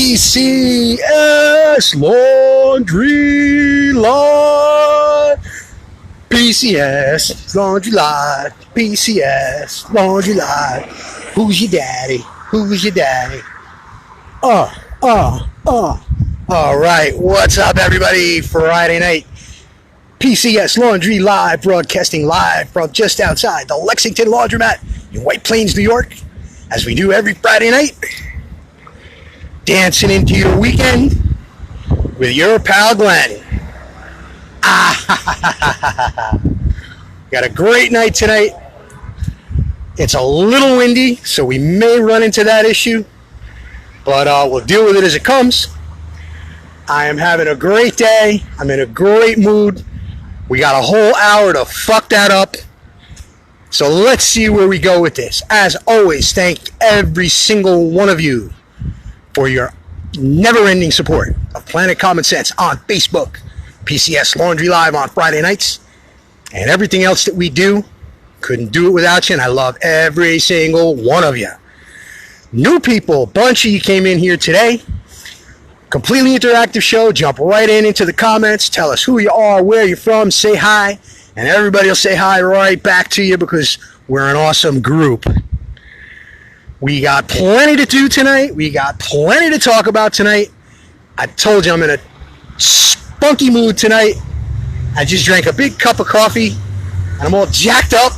PCS Laundry Line. PCS Laundry Line. PCS Laundry Line. Who's your daddy? Who's your daddy? All right, what's up, everybody? Friday night. PCS Laundry Live, broadcasting live from just outside the Lexington Laundromat in White Plains, New York, as we do every Friday night. Dancing into your weekend with your pal Glenn. Got a great night tonight. It's a little windy, so we may run into that issue, but we'll deal with it as it comes. I am having a great day. I'm in a great mood. We got a whole hour to fuck that up. So let's see where we go with this. As always, thank every single one of you for your never-ending support of Planet Common Sense on Facebook, PCS Laundry Live on Friday nights, and everything else that we do. Couldn't do it without you, and I love every single one of you. New people, bunch of you came in here today. Completely interactive show. Jump right into the comments. Tell us who you are, where you're from, say hi, and everybody will say hi right back to you because we're an awesome group. We got plenty to do tonight. We got plenty to talk about tonight. I told you I'm in a spunky mood tonight. I just drank a big cup of coffee, and I'm all jacked up.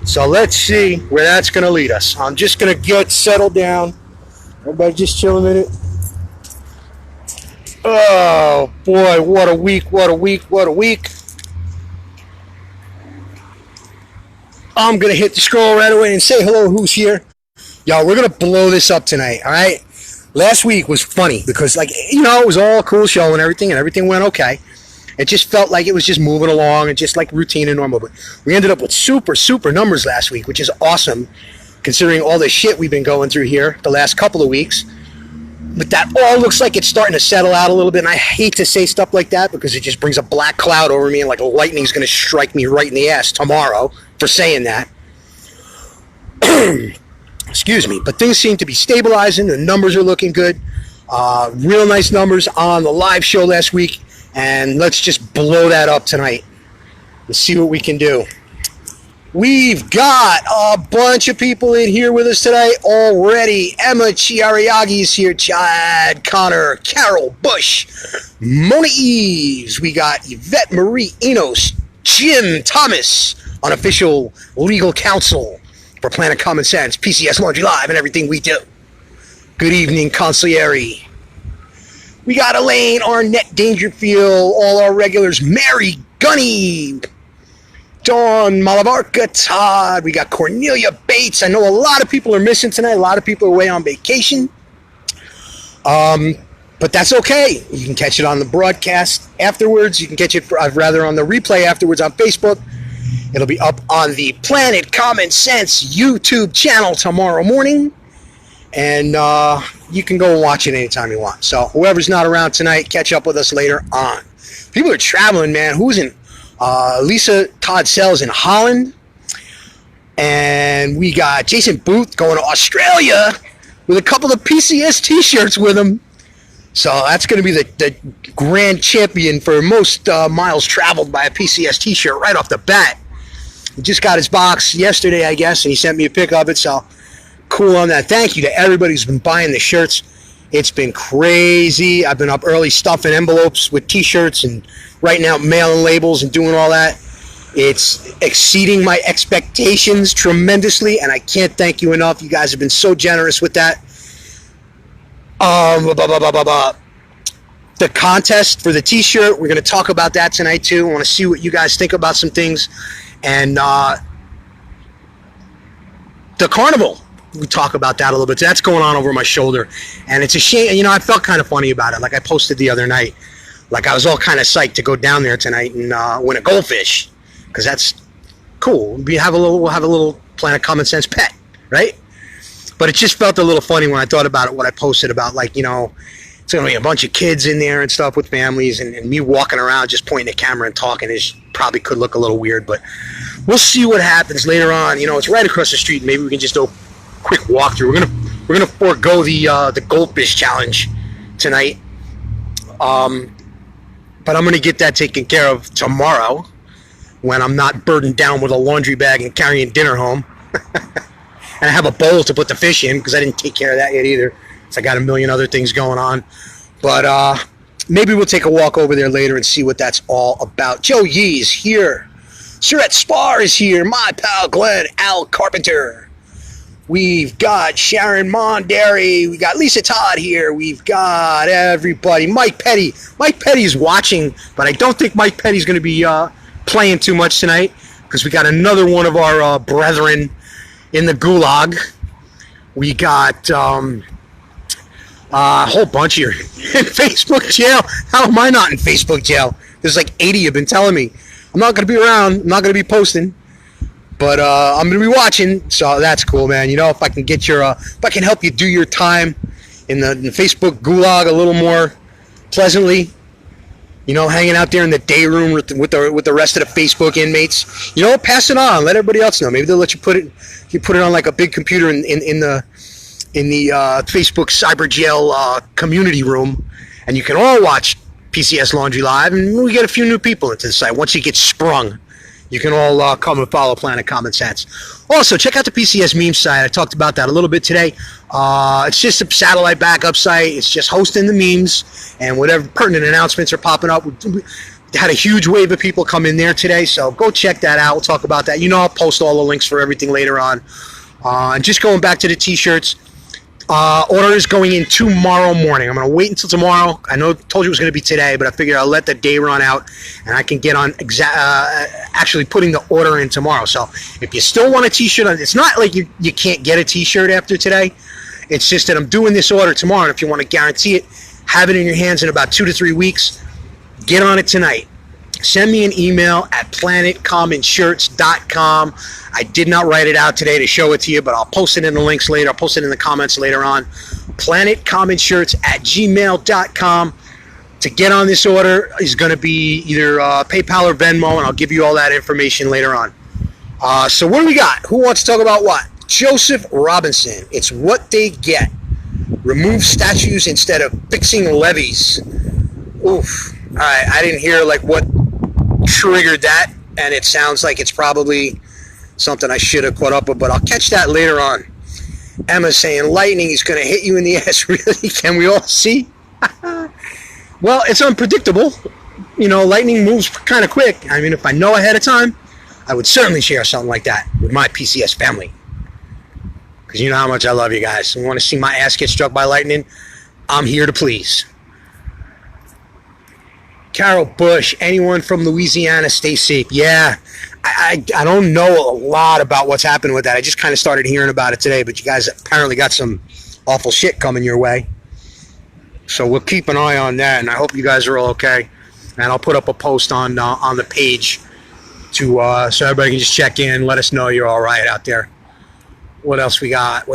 So let's see where that's going to lead us. I'm just going to get settled down. Everybody just chill a minute. Oh, boy, what a week, what a week, what a week. I'm going to hit the scroll right away and say hello, who's here. Y'all, we're going to blow this up tonight, all right? Last week was funny because, like, you know, it was all a cool show and everything went okay. It just felt like it was just moving along and just like routine and normal. But we ended up with super, super numbers last week, which is awesome considering all the shit we've been going through here the last couple of weeks. But that all looks like it's starting to settle out a little bit. And I hate to say stuff like that because it just brings a black cloud over me and like lightning's going to strike me right in the ass tomorrow for saying that. Excuse me. But things seem to be stabilizing. The numbers are looking good. Real nice numbers on the live show last week. And let's just blow that up tonight. Let's see what we can do. We've got a bunch of people in here with us today already. Emma Chiariagi is here. Chad Connor, Carol Bush, Mona Eves. We got Yvette Marie Enos, Jim Thomas, unofficial legal counsel for Planet Common Sense, PCS Laundry Live, and everything we do. Good evening, Consigliere. We got Elaine Arnett Dangerfield, all our regulars, Mary Gunny, Dawn Malabarca Todd, we got Cornelia Bates. I know a lot of people are missing tonight. A lot of people are away on vacation. But that's okay. You can catch it on the broadcast afterwards. You can catch it, rather, on the replay afterwards on Facebook. It'll be up on the Planet Common Sense YouTube channel tomorrow morning. And you can go and watch it anytime you want. So whoever's not around tonight, catch up with us later on. People are traveling, man. Who's in? Lisa Todd Sells in Holland. And we got Jason Booth going to Australia with a couple of PCS t-shirts with him. So that's going to be the grand champion for most miles traveled by a PCS t-shirt right off the bat. He just got his box yesterday, I guess, and he sent me a pic of it. So cool on that. Thank you to everybody who's been buying the shirts. It's been crazy. I've been up early stuffing envelopes with t-shirts and writing out mailing labels and doing all that. It's exceeding my expectations tremendously, and I can't thank you enough. You guys have been so generous with that. The contest for the t-shirt, we're going to talk about that tonight too. I want to see what you guys think about some things. And the carnival, we talk about that a little bit. That's going on over my shoulder, and it's a shame. You know, I felt kind of funny about it. Like I posted the other night, like I was all kind of psyched to go down there tonight and win a goldfish, because that's cool. We'll have a little Planet Common Sense pet, right? But it just felt a little funny when I thought about it. What I posted about, like, you know, it's going to be a bunch of kids in there and stuff with families, and me walking around just pointing the camera and talking is probably could look a little weird, but we'll see what happens later on. You know, it's right across the street. Maybe we can just do a quick walkthrough. We're going to we're gonna forego the goldfish challenge tonight. But I'm gonna get that taken care of tomorrow when I'm not burdened down with a laundry bag and carrying dinner home. And I have a bowl to put the fish in because I didn't take care of that yet either. So I got a million other things going on. But maybe we'll take a walk over there later and see what that's all about. Joe Yee is here. Surratt Spar is here. My pal Glenn Al Carpenter. We've got Sharon Mondary. We got Lisa Todd here. We've got everybody. Mike Petty. Mike Petty's watching, but I don't think Mike Petty's going to be playing too much tonight because we got another one of our brethren in the gulag. We got a whole bunch here in Facebook jail. How am I not in Facebook jail? There's like 80 have been telling me. I'm not going to be around. I'm not going to be posting. But I'm going to be watching. So that's cool, man. You know, if I can get your, if I can help you do your time in the Facebook gulag a little more pleasantly, you know, hanging out there in the day room with the rest of the Facebook inmates, you know, pass it on. Let everybody else know. Maybe they'll let you put it. You put it on like a big computer in the Facebook cyber jail community room, and you can all watch PCS Laundry Live, and we get a few new people into the site. Once you get sprung, you can all come and follow Planet Common Sense. Also, check out the PCS meme site. I talked about that a little bit today. It's just a satellite backup site. It's just hosting the memes, and whatever pertinent announcements are popping up. We had a huge wave of people come in there today, so go check that out. We'll talk about that. You know, I'll post all the links for everything later on. Just going back to the T-shirts. Order is going in tomorrow morning. I'm going to wait until tomorrow. I told you it was going to be today, but I figured I'll let the day run out, and I can get on actually putting the order in tomorrow. So if you still want a T-shirt, it's not like you can't get a T-shirt after today. It's just that I'm doing this order tomorrow, and if you want to guarantee it, have it in your hands in about 2 to 3 weeks, get on it tonight. Send me an email at planetcommonshirts.com. I did not write it out today to show it to you, but I'll post it in the links later. I'll post it in the comments later on. planetcommonshirts@gmail.com. To get on this order is going to be either PayPal or Venmo, and I'll give you all that information later on. So what do we got? Who wants to talk about what? Joseph Robinson. It's what they get. Remove statues instead of fixing levees. Oof. All right, I didn't hear like what triggered that, and it sounds like it's probably something I should have caught up with, but I'll catch that later on. Emma's saying lightning is going to hit you in the ass. Really? Can we all see? Well, it's unpredictable. You know, lightning moves kind of quick. I mean, if I know ahead of time, I would certainly share something like that with my PCS family. Because you know how much I love you guys. You want to see my ass get struck by lightning? I'm here to please. Carol Bush, anyone from Louisiana, stay safe. Yeah, I don't know a lot about what's happening with that. I just kind of started hearing about it today, but you guys apparently got some awful shit coming your way. So we'll keep an eye on that, and I hope you guys are all okay. And I'll put up a post on the page to so everybody can just check in, let us know you're all right out there. What else we got?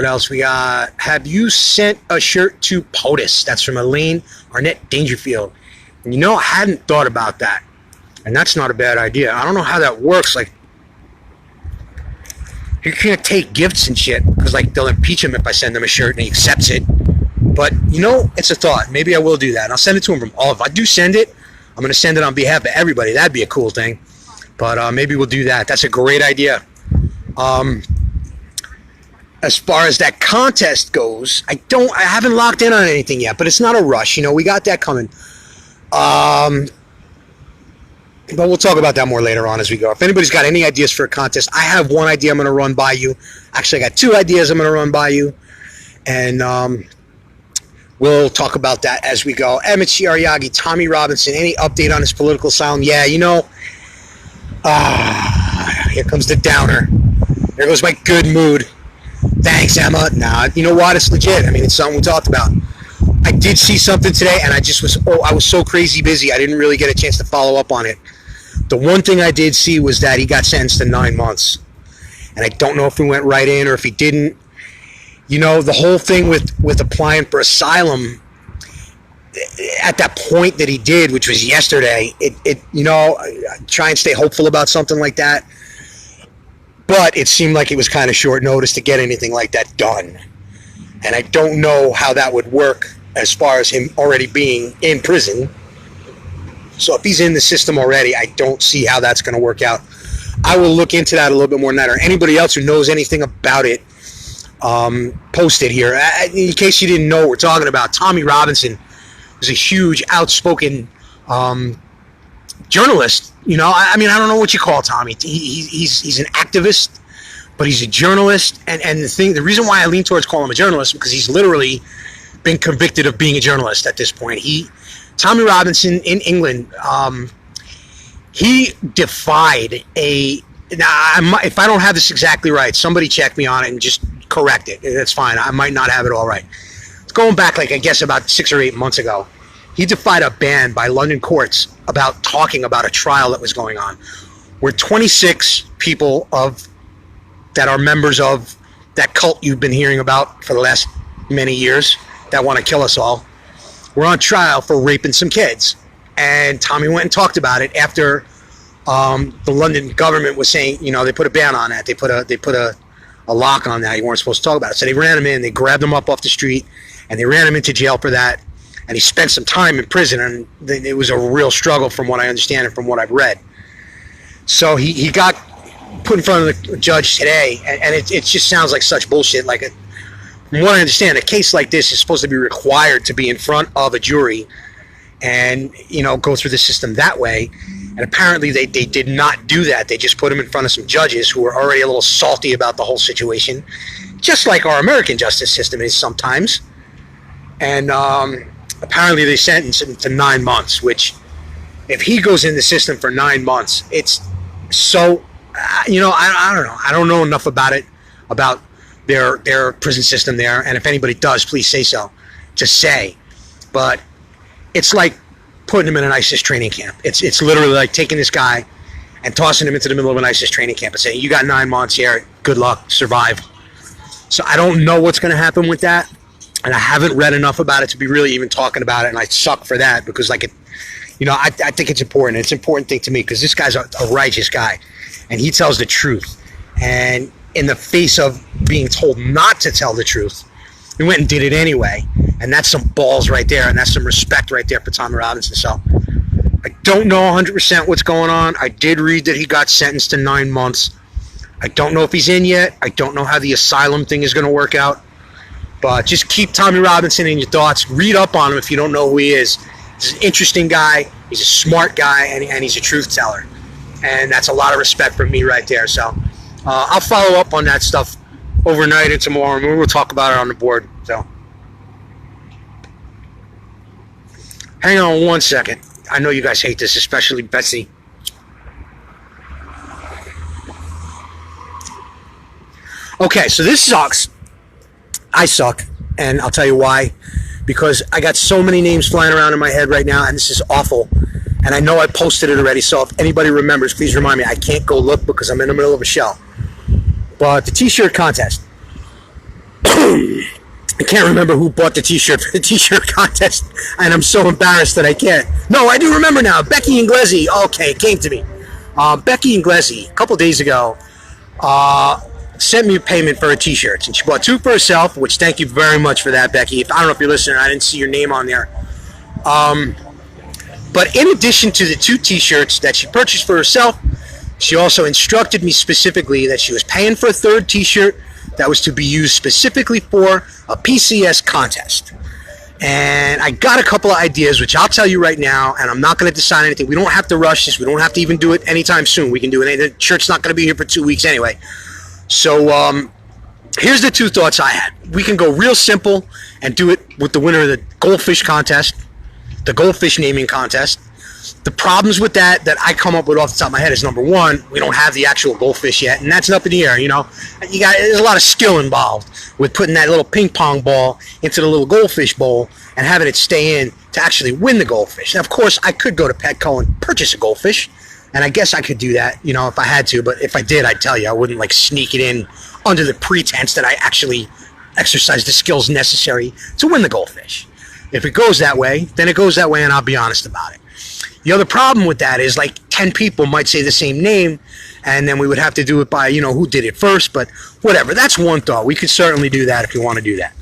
Have you sent a shirt to POTUS? That's from Elaine Arnett Dangerfield. And you know, I hadn't thought about that. And that's not a bad idea. I don't know how that works. Like, you can't take gifts and shit because, like, they'll impeach him if I send him a shirt and he accepts it. But, you know, it's a thought. Maybe I will do that. And I'll send it to him from all. If I do send it, I'm going to send it on behalf of everybody. That'd be a cool thing. But maybe we'll do that. That's a great idea. As far as that contest goes, I haven't locked in on anything yet, but it's not a rush. You know, we got that coming. But we'll talk about that more later on as we go. If anybody's got any ideas for a contest, I have one idea I'm going to run by you. Actually, I got 2 ideas I'm going to run by you. And we'll talk about that as we go. Emmett Shiryagi, Tommy Robinson, any update on his political asylum? Yeah, you know, here comes the downer. There goes my good mood. Thanks, Emma. Nah, you know what? It's legit. I mean, it's something we talked about. I did see something today, and I was so crazy busy, I didn't really get a chance to follow up on it. The one thing I did see was that he got sentenced to 9 months. And I don't know if he went right in or if he didn't. You know, the whole thing with applying for asylum, at that point that he did, which was yesterday, you know, I try and stay hopeful about something like that. But it seemed like it was kind of short notice to get anything like that done. And I don't know how that would work as far as him already being in prison. So if he's in the system already, I don't see how that's going to work out. I will look into that a little bit more than that, or anybody else who knows anything about it, post it here. In case you didn't know what we're talking about, Tommy Robinson was a huge, outspoken journalist. You know, I mean, I don't know what you call Tommy. He's an activist, but he's a journalist. And the reason why I lean towards calling him a journalist, because he's literally been convicted of being a journalist at this point. Tommy Robinson in England, he defied if I don't have this exactly right, somebody check me on it and just correct it. That's fine. I might not have it all right. It's going back, like, I guess about 6 or 8 months ago. He defied a ban by London courts about talking about a trial that was going on, where 26 people that are members of that cult you've been hearing about for the last many years that want to kill us all, were on trial for raping some kids. And Tommy went and talked about it after the London government was saying, you know, they put a ban on that. They put a lock on that. You weren't supposed to talk about it. So they ran him in. They grabbed him up off the street, and they ran him into jail for that. And he spent some time in prison, and it was a real struggle from what I understand and from what I've read. So he got put in front of the judge today, and it just sounds like such bullshit. Like, from what I understand, a case like this is supposed to be required to be in front of a jury and, you know, go through the system that way. And apparently they did not do that. They just put him in front of some judges who were already a little salty about the whole situation, just like our American justice system is sometimes. And apparently they sentenced him to 9 months, which, if he goes in the system for 9 months, it's so, you know, I don't know. I don't know enough about it, about their prison system there. And if anybody does, please say so. Just say. But it's like putting him in an ISIS training camp. It's literally like taking this guy and tossing him into the middle of an ISIS training camp and saying, you got 9 months here, good luck, survive. So I don't know what's going to happen with that, and I haven't read enough about it to be really even talking about it, and I suck for that, because, like, you know, I think it's important. It's an important thing to me, because this guy's a righteous guy, and he tells the truth. And in the face of being told not to tell the truth, he went and did it anyway. And that's some balls right there, and that's some respect right there for Tommy Robinson. So I don't know 100% what's going on. I did read that he got sentenced to 9 months. I don't know if he's in yet. I don't know how the asylum thing is going to work out. But just keep Tommy Robinson in your thoughts. Read up on him if you don't know who he is. He's an interesting guy. He's a smart guy, and he's a truth teller. And that's a lot of respect from me right there. So I'll follow up on that stuff overnight and tomorrow, and we'll talk about it on the board. So hang on 1 second. I know you guys hate this, especially Betsy. Okay, so this sucks. I suck, and I'll tell you why. Because I got so many names flying around in my head right now, and this is awful. And I know I posted it already, so if anybody remembers, please remind me. I can't go look because I'm in the middle of a show. But the t-shirt contest. I can't remember who bought the t-shirt for the t-shirt contest, and I'm so embarrassed that I can't. No, I do remember now. Becky Inglesi. Okay, it came to me. Becky Inglesi, a couple days ago, sent me a payment for her t-shirts, and she bought 2 for herself, which, thank you very much for that, Becky. I don't know if you're listening. I didn't see your name on there. But in addition to the 2 t-shirts that she purchased for herself, she also instructed me specifically that she was paying for a 3rd t-shirt that was to be used specifically for a PCS contest. And I got a couple of ideas, which I'll tell you right now, and I'm not going to decide anything. We don't have to rush this. We don't have to even do it anytime soon. We can do it. The shirt's not going to be here for 2 weeks anyway. So here's the 2 thoughts I had. We can go real simple and do it with the winner of the goldfish contest, the goldfish naming contest. The problems with that I come up with off the top of my head is, number 1, we don't have the actual goldfish yet, and that's up in the air. You know, there's a lot of skill involved with putting that little ping pong ball into the little goldfish bowl and having it stay in to actually win the goldfish. Now, of course, I could go to Petco and purchase a goldfish, and I guess I could do that, you know, if I had to. But if I did, I'd tell you, I wouldn't like sneak it in under the pretense that I actually exercise the skills necessary to win the goldfish. If it goes that way, then it goes that way, and I'll be honest about it. The other problem with that is, like, 10 people might say the same name, and then we would have to do it by, you know, who did it first. But whatever, that's one thought. We could certainly do that if you want to do that.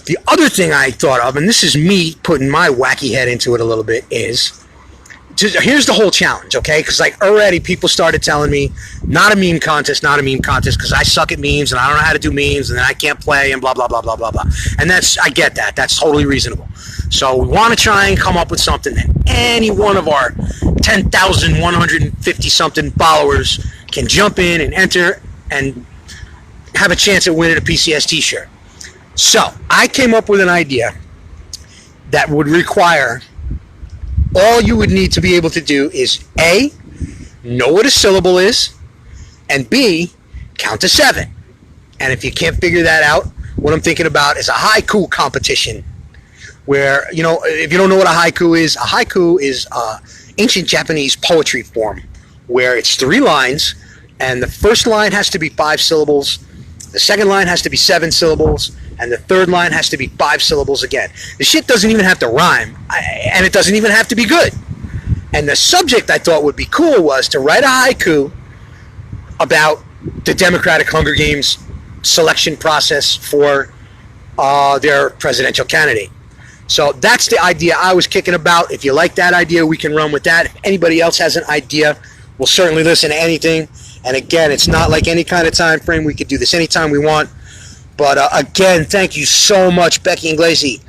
The other thing I thought of, and this is me putting my wacky head into it a little bit, is here's the whole challenge, okay? Because like already people started telling me, not a meme contest, because I suck at memes and I don't know how to do memes and then I can't play and blah, blah, blah, blah, blah, blah. And I get that. That's totally reasonable. So we want to try and come up with something that any one of our 10,150 something followers can jump in and enter and have a chance at winning a PCS t-shirt. So I came up with an idea that would require, all you would need to be able to do is A, know what a syllable is, and B, count to 7. And if you can't figure that out, what I'm thinking about is a haiku competition where, if you don't know what a haiku is ancient Japanese poetry form where it's 3 lines, and the first line has to be 5 syllables, the second line has to be 7 syllables, and the third line has to be 5 syllables again. The shit doesn't even have to rhyme, and it doesn't even have to be good. And the subject I thought would be cool was to write a haiku about the Democratic Hunger Games selection process for their presidential candidate. So that's the idea I was kicking about. If you like that idea, we can run with that. If anybody else has an idea, we'll certainly listen to anything. And again, it's not like any kind of time frame. We could do this anytime we want. But again, thank you so much, Becky Ignelzi.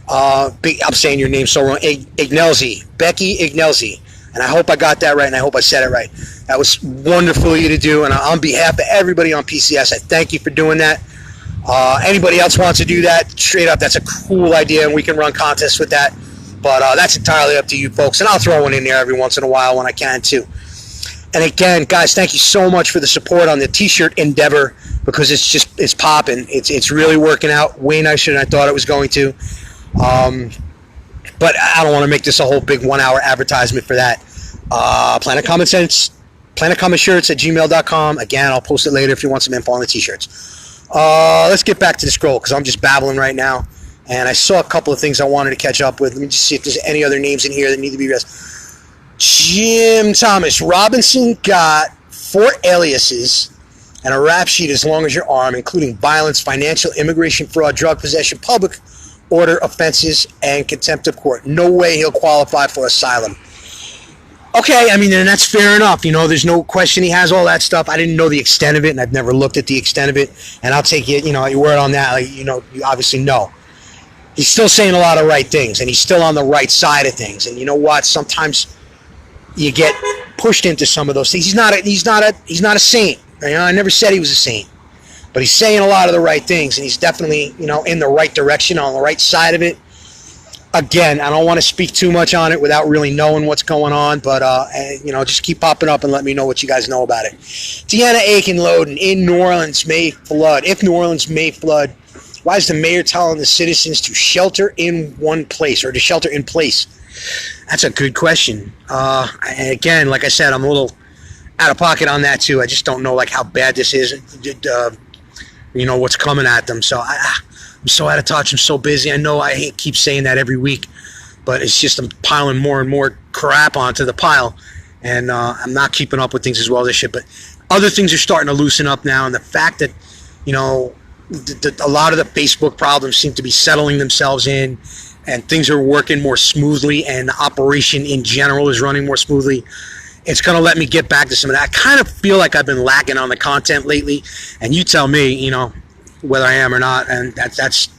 I'm saying your name so wrong. Ignelzi. Becky Ignelzi. And I hope I got that right, and I hope I said it right. That was wonderful of you to do. And on behalf of everybody on PCS, I thank you for doing that. Anybody else wants to do that, straight up, that's a cool idea, and we can run contests with that. But that's entirely up to you folks. And I'll throw one in there every once in a while when I can, too. And again, guys, thank you so much for the support on the t-shirt endeavor, because it's popping. It's really working out way nicer than I thought it was going to. But I don't want to make this a whole big 1-hour advertisement for that. Planet Common Sense, planetcommonshirts@gmail.com. Again, I'll post it later if you want some info on the t-shirts. Let's get back to the scroll, because I'm just babbling right now. And I saw a couple of things I wanted to catch up with. Let me just see if there's any other names in here that need to be addressed. Jim Thomas Robinson got 4 aliases and a rap sheet as long as your arm, including violence, financial, immigration fraud, drug possession, public order offenses, and contempt of court. No way he'll qualify for asylum. Okay, I mean, and that's fair enough. There's no question he has all that stuff. I didn't know the extent of it, and I've never looked at the extent of it. And I'll take it, your word on that. You obviously know. He's still saying a lot of right things, and he's still on the right side of things. And you know what? Sometimes you get pushed into some of those things. He's not a saint. I never said he was a saint, but he's saying a lot of the right things, and he's definitely in the right direction, on the right side of it. Again, I don't want to speak too much on it without really knowing what's going on, but just keep popping up and let me know what you guys know about it. Deanna Aiken-Loden, in New Orleans may flood. If New Orleans may flood, why is the mayor telling the citizens to shelter in one place, or to shelter in place? That's a good question. And again, like I said, I'm a little out of pocket on that too. I just don't know how bad this is. What's coming at them. So I'm so out of touch. I'm so busy. I know I keep saying that every week, but it's just I'm piling more and more crap onto the pile, and I'm not keeping up with things as well as I should. But other things are starting to loosen up now, and the fact that a lot of the Facebook problems seem to be settling themselves in, and things are working more smoothly, and the operation in general is running more smoothly, it's going to let me get back to some of that. I kind of feel like I've been lacking on the content lately, and you tell me, whether I am or not, and that's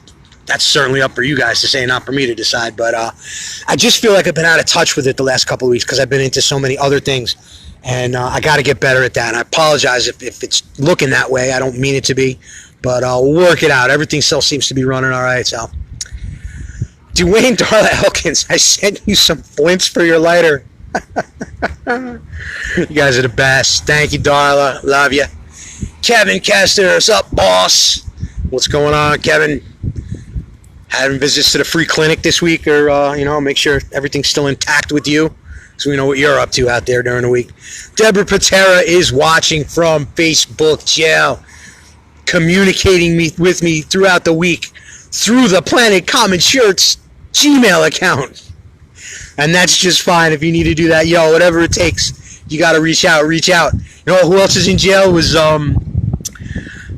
certainly up for you guys to say, not for me to decide. But I just feel like I've been out of touch with it the last couple of weeks because I've been into so many other things, and I got to get better at that. And I apologize if it's looking that way. I don't mean it to be, but I'll work it out. Everything still seems to be running all right, so. Dwayne Darla Elkins, I sent you some flints for your lighter. You guys are the best. Thank you, Darla. Love you. Kevin Kester, what's up, boss? What's going on, Kevin? Having visits to the free clinic this week, or make sure everything's still intact with you, so we know what you're up to out there during the week. Deborah Patera is watching from Facebook jail, communicating with me throughout the week through the Planet Common Shirts Gmail account. And that's just fine if you need to do that. Whatever it takes, you got to reach out. Who else is in jail was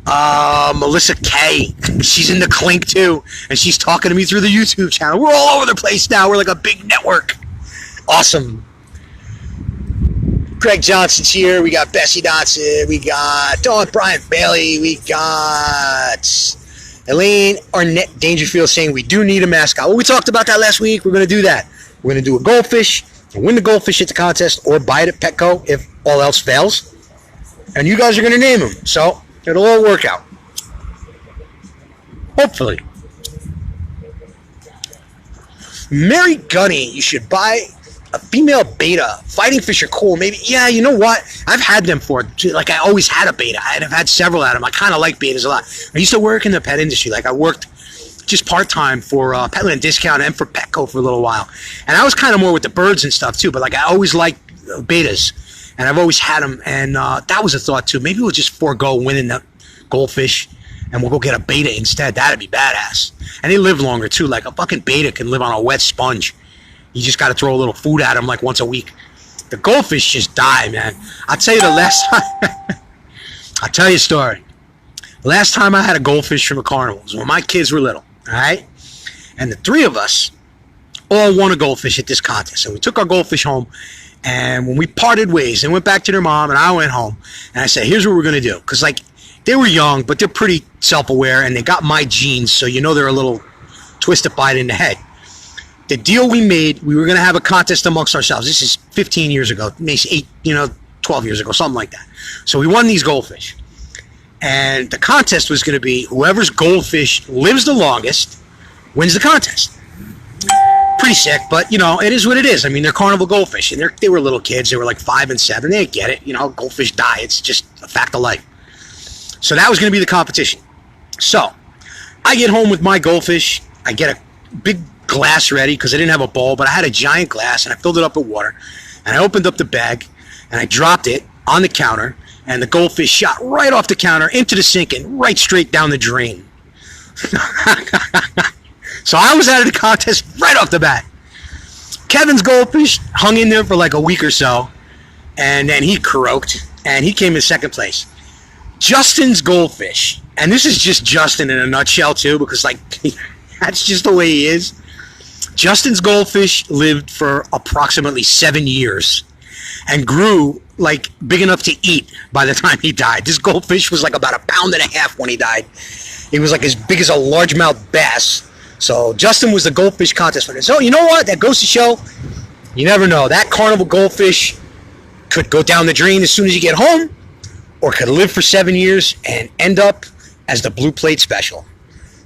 Melissa K. She's in the clink too, and she's talking to me through the YouTube channel. We're all over the place now. We're like a big network. Awesome. Greg Johnson's here. We got Bessie Dotson. We got Dawn Bryant Bailey. We got Elaine Arnett Dangerfield saying we do need a mascot. Well, we talked about that last week. We're going to do that. We're going to do a goldfish and win the goldfish at the contest, or buy it at Petco if all else fails. And you guys are going to name him. So it'll all work out. Hopefully. Mary Gunny, you should buy a female beta. Fighting fish are cool. Maybe, yeah, you know what? I've had them for, like, I always had a beta. I've had several of them. I kind of like betas a lot. I used to work in the pet industry. Like, I worked just part-time for Petland Discount and for Petco for a little while. And I was kind of more with the birds and stuff, too. But, like, I always liked betas. And I've always had them. And that was a thought, too. Maybe we'll just forego winning the goldfish and we'll go get a beta instead. That'd be badass. And they live longer, too. Like, a fucking beta can live on a wet sponge. You just got to throw a little food at them like once a week. The goldfish just die, man. I'll tell you the last time. I'll tell you a story. Last time I had a goldfish from a carnival was when my kids were little, all right? And the three of us all won a goldfish at this contest. So we took our goldfish home, and when we parted ways, they went back to their mom, and I went home. And I said, here's what we're going to do. Because, like, they were young, but they're pretty self-aware, and they got my genes, so you know they're a little twistified in the head. The deal we made, we were going to have a contest amongst ourselves. This is 15 years ago, maybe 12 years ago, something like that. So we won these goldfish. And the contest was going to be whoever's goldfish lives the longest wins the contest. Pretty sick, but, you know, it is what it is. I mean, they're carnival goldfish, and they were little kids. They were like 5 and 7. They get it. You know, goldfish die. It's just a fact of life. So that was going to be the competition. So I get home with my goldfish. I get a big glass ready because I didn't have a bowl, but I had a giant glass and I filled it up with water, and I opened up the bag and I dropped it on the counter, and the goldfish shot right off the counter into the sink and right straight down the drain. So I was out of the contest right off the bat. Kevin's goldfish hung in there for like a week or so, and then he croaked and he came in second place. Justin's goldfish, and this is just Justin in a nutshell too, because like that's just the way he is. Justin's goldfish lived for approximately 7 years and grew like big enough to eat by the time he died. This goldfish was like about 1.5 pounds when he died. He was like as big as a largemouth bass. So Justin was the goldfish contest winner. So you know what? That goes to show you never know. That carnival goldfish could go down the drain as soon as you get home, or could live for 7 years and end up as the blue plate special.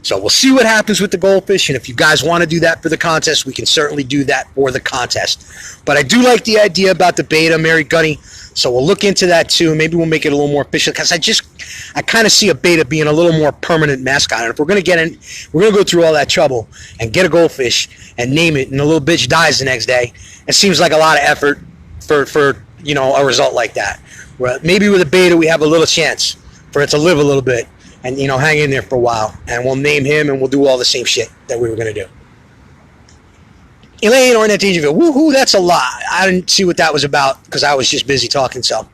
So we'll see what happens with the goldfish, and if you guys want to do that for the contest, we can certainly do that for the contest. But I do like the idea about the beta, Mary Gunny, so we'll look into that too. Maybe we'll make it a little more official, because I kind of see a beta being a little more permanent mascot. And if we're going to get in, we're going to go through all that trouble and get a goldfish and name it, and the little bitch dies the next day. It seems like a lot of effort for you know, a result like that. Well, maybe with a beta we have a little chance for it to live a little bit and, you know, hang in there for a while, and we'll name him and we'll do all the same shit that we were going to do. Elaine Arnett Dangerfield, woohoo, that's a lot. I didn't see what that was about because I was just busy talking. So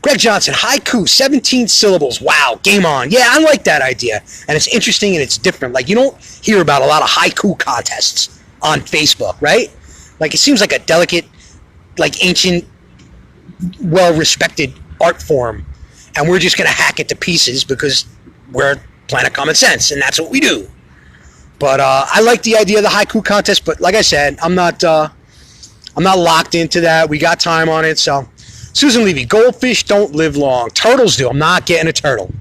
Greg Johnson, haiku, 17 syllables. Wow, game on. Yeah, I like that idea, and it's interesting and it's different. Like, you don't hear about a lot of haiku contests on Facebook, right? Like, it seems like a delicate, like ancient, well-respected art form, and we're just going to hack it to pieces because we're Planet Common Sense, and that's what we do. But I like the idea of the haiku contest, but like I said, I'm not locked into that. We got time on it. So Susan Levy, goldfish don't live long. Turtles do. I'm not getting a turtle.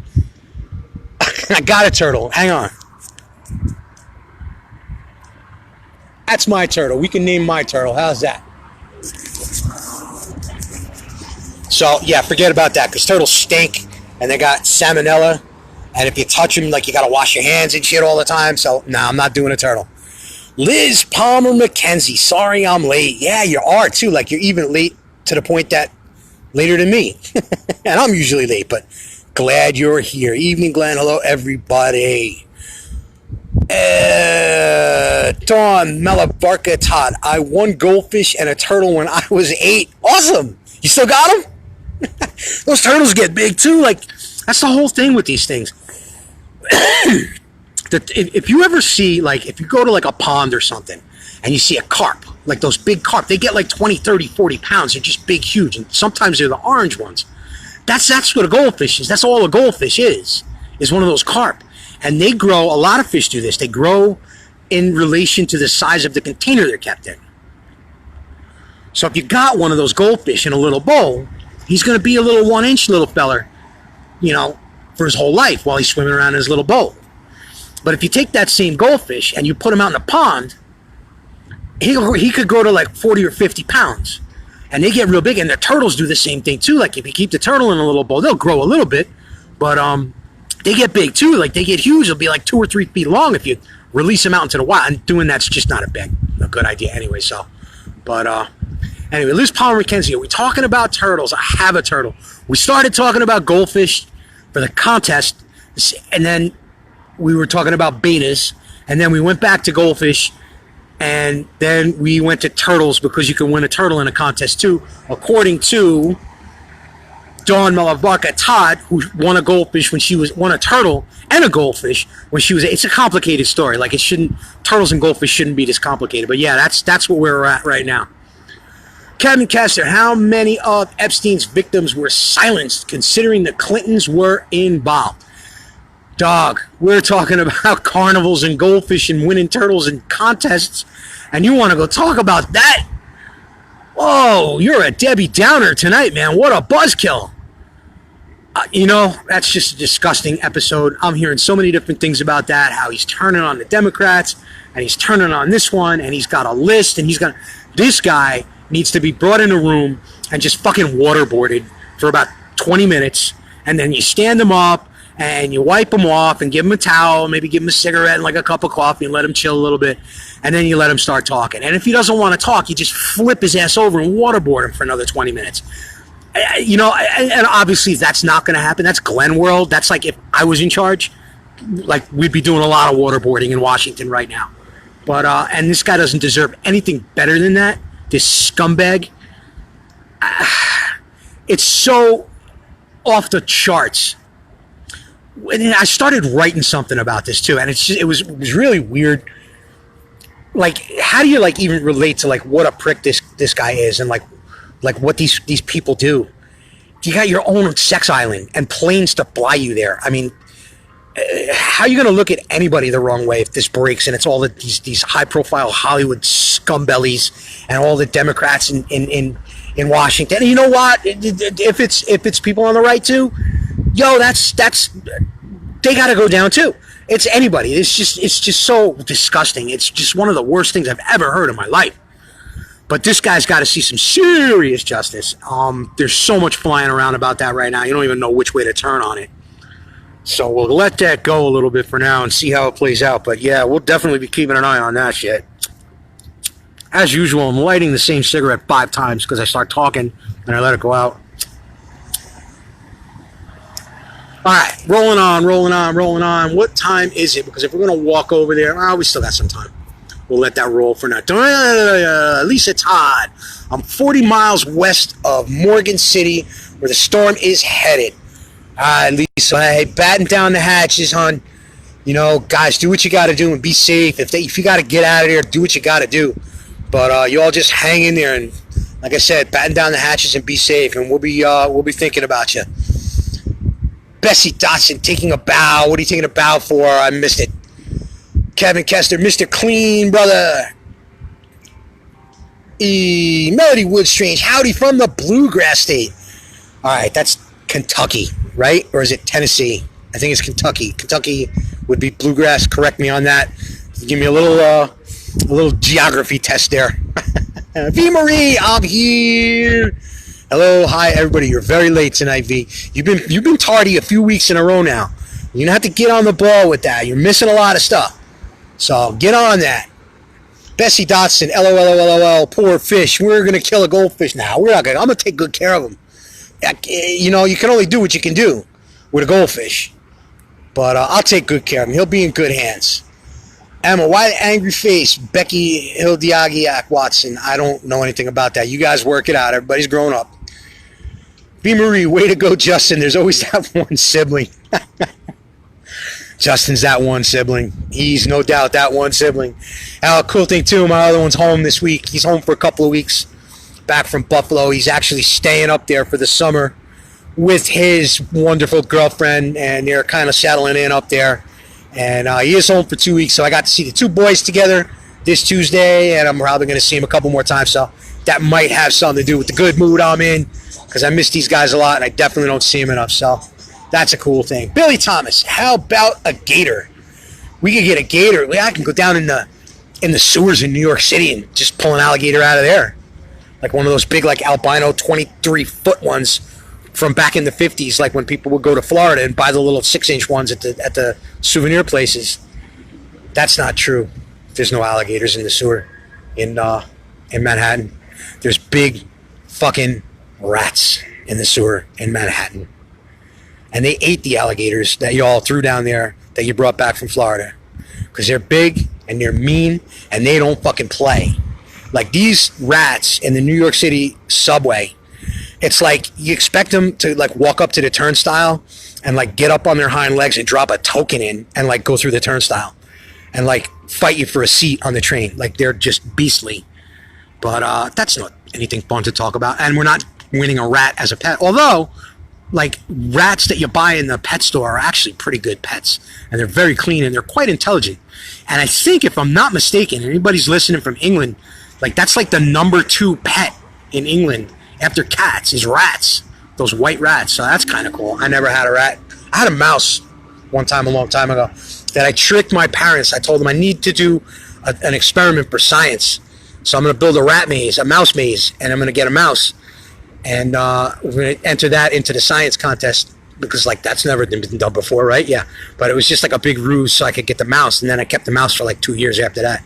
I got a turtle. Hang on. That's my turtle. We can name my turtle. How's that? So, yeah, forget about that, because turtles stink, and they got salmonella, and if you touch them, like, you got to wash your hands and shit all the time. So, no, I'm not doing a turtle. Liz Palmer McKenzie, sorry I'm late. Yeah, you are, too. Like, you're even late to the point that later than me. And I'm usually late, but glad you're here. Evening, Glenn. Hello, everybody. Dawn Malabarka Todd, I won goldfish and a turtle when I was 8. Awesome. You still got them? Those turtles get big too. Like, that's the whole thing with these things. If you ever see, like, if you go to like a pond or something and you see a carp, like those big carp, they get like 20, 30, 40 pounds. They're just big, huge. And sometimes they're the orange ones. That's what a goldfish is. That's all a goldfish is one of those carp. And they grow, a lot of fish do this. They grow in relation to the size of the container they're kept in. So if you got one of those goldfish in a little bowl, he's going to be a little 1-inch little feller, you know, for his whole life while he's swimming around in his little bowl. But if you take that same goldfish and you put him out in a pond, he could grow to like 40 or 50 pounds. And they get real big. And the turtles do the same thing too. Like if you keep the turtle in a little bowl, they'll grow a little bit. But they get big too. Like they get huge. They'll be like 2 or 3 feet long if you release them out into the wild. And doing that's just not a good idea anyway. So, but anyway, Liz Palmer McKenzie, are we talking about turtles? I have a turtle. We started talking about goldfish for the contest. And then we were talking about betas. And then we went back to goldfish. And then we went to turtles because you can win a turtle in a contest too, according to Dawn Malabarka Todd, who won a goldfish when she won a turtle and a goldfish when she was. It's a complicated story. Like turtles and goldfish shouldn't be this complicated. But yeah, that's where we're at right now. Kevin Kester, how many of Epstein's victims were silenced, considering the Clintons were involved? Dog, we're talking about carnivals and goldfish and winning turtles and contests, and you want to go talk about that? Whoa, you're a Debbie Downer tonight, man. What a buzzkill. You know, that's just a disgusting episode. I'm hearing so many different things about that, how he's turning on the Democrats, and he's turning on this one, and he's got a list, and this guy needs to be brought in a room and just fucking waterboarded for about 20 minutes, and then you stand him up, and you wipe him off and give him a towel, maybe give him a cigarette and like a cup of coffee and let him chill a little bit. And then you let him start talking. And if he doesn't want to talk, you just flip his ass over and waterboard him for another 20 minutes. You know, and obviously that's not going to happen. That's Glenn World. That's like if I was in charge, like we'd be doing a lot of waterboarding in Washington right now. But, and this guy doesn't deserve anything better than that. This scumbag. It's so off the charts. And I started writing something about this too, and it was really weird. Like, how do you like even relate to like what a prick this guy is, and like what these people do? You got your own sex island and planes to fly you there. I mean, how are you going to look at anybody the wrong way if this breaks and it's all these high profile Hollywood scumbellies and all the Democrats in Washington? And you know what? If it's people on the right too. Yo, that's they got to go down too. It's anybody. It's just so disgusting. It's just one of the worst things I've ever heard in my life. But this guy's got to see some serious justice. There's so much flying around about that right now. You don't even know which way to turn on it. So we'll let that go a little bit for now and see how it plays out. But yeah, we'll definitely be keeping an eye on that shit. As usual, I'm lighting the same cigarette 5 times because I start talking and I let it go out. All right, rolling on. What time is it? Because if we're going to walk over there, we still got some time. We'll let that roll for now. Lisa Todd. I'm 40 miles west of Morgan City, where the storm is headed. Lisa, hey, batten down the hatches, hon. You know, guys, do what you got to do and be safe. If you got to get out of there, do what you got to do. But you all just hang in there and, like I said, batten down the hatches and be safe. And we'll be thinking about you. Bessie Dotson taking a bow. What are you taking a bow for? I missed it. Kevin Kester, Mr. Clean, brother. Melody Woodstrange, howdy from the Bluegrass State. All right, that's Kentucky, right? Or is it Tennessee? I think it's Kentucky. Kentucky would be Bluegrass. Correct me on that. Give me a little geography test there. V. Marie, I'm here. Hello, hi, everybody. You're very late tonight, V. You've been tardy a few weeks in a row now. You're gonna have to get on the ball with that. You're missing a lot of stuff. So get on that. Bessie Dotson, LOL, poor fish. We're gonna kill a goldfish now. I'm gonna take good care of him. You know, you can only do what you can do with a goldfish. But I'll take good care of him. He'll be in good hands. Emma, why the angry face? Becky Hildiagiak Watson. I don't know anything about that. You guys work it out. Everybody's grown up. B. Marie, way to go, Justin. There's always that one sibling. Justin's that one sibling. He's no doubt that one sibling. Cool thing too, my other one's home this week. He's home for a couple of weeks, back from Buffalo. He's actually staying up there for the summer with his wonderful girlfriend, and they're kind of settling in up there. And he is home for 2 weeks, so I got to see the two boys together this Tuesday, and I'm probably going to see him a couple more times. So that might have something to do with the good mood I'm in, because I miss these guys a lot, and I definitely don't see them enough. So that's a cool thing. Billy Thomas, how about a gator? We could get a gator. I can go down in the sewers in New York City and just pull an alligator out of there, like one of those big, like albino 23-foot ones from back in the 50s, like when people would go to Florida and buy the little 6-inch ones at the souvenir places. That's not true. There's no alligators in the sewer in Manhattan. There's big fucking rats in the sewer in Manhattan. And they ate the alligators that you all threw down there that you brought back from Florida. Because they're big and they're mean and they don't fucking play. Like these rats in the New York City subway, it's like you expect them to like walk up to the turnstile and like get up on their hind legs and drop a token in and like go through the turnstile and like fight you for a seat on the train. Like they're just beastly. But that's not anything fun to talk about. And we're not winning a rat as a pet. Although, like, rats that you buy in the pet store are actually pretty good pets. And they're very clean and they're quite intelligent. And I think, if I'm not mistaken, anybody's listening from England, like, that's like the number 2 pet in England after cats is rats. Those white rats. So that's kind of cool. I never had a rat. I had a mouse one time a long time ago that I tricked my parents. I told them I need to do an experiment for science. So I'm going to build a rat maze, a mouse maze, and I'm going to get a mouse. And we're going to enter that into the science contest because, like, that's never been done before, right? Yeah. But it was just like a big ruse so I could get the mouse. And then I kept the mouse for like 2 years after that.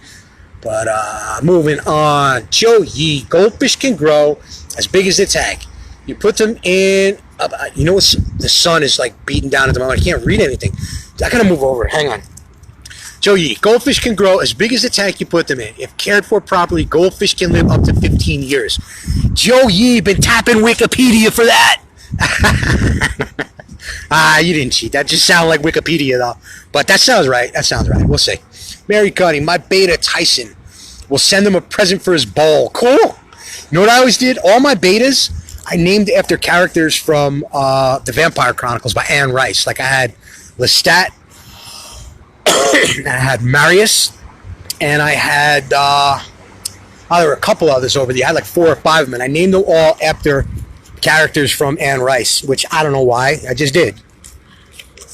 But moving on. Joe Yee, goldfish can grow as big as the tank. You put them in, you know what? The sun is like beating down at the moment. I can't read anything. I got to move over. Hang on. Joe Yee, goldfish can grow as big as the tank you put them in. If cared for properly, goldfish can live up to 15 years. Joe Yee, been tapping Wikipedia for that. You didn't cheat. That just sounded like Wikipedia, though. But that sounds right. That sounds right. We'll see. Mary Cuddy, my beta Tyson will send him a present for his bowl. Cool. You know what I always did? All my betas, I named after characters from the Vampire Chronicles by Anne Rice. Like I had Lestat, I had Marius, and I had there were a couple others over there. I had like 4 or 5 of them, and I named them all after characters from Anne Rice, which I don't know why. I just did.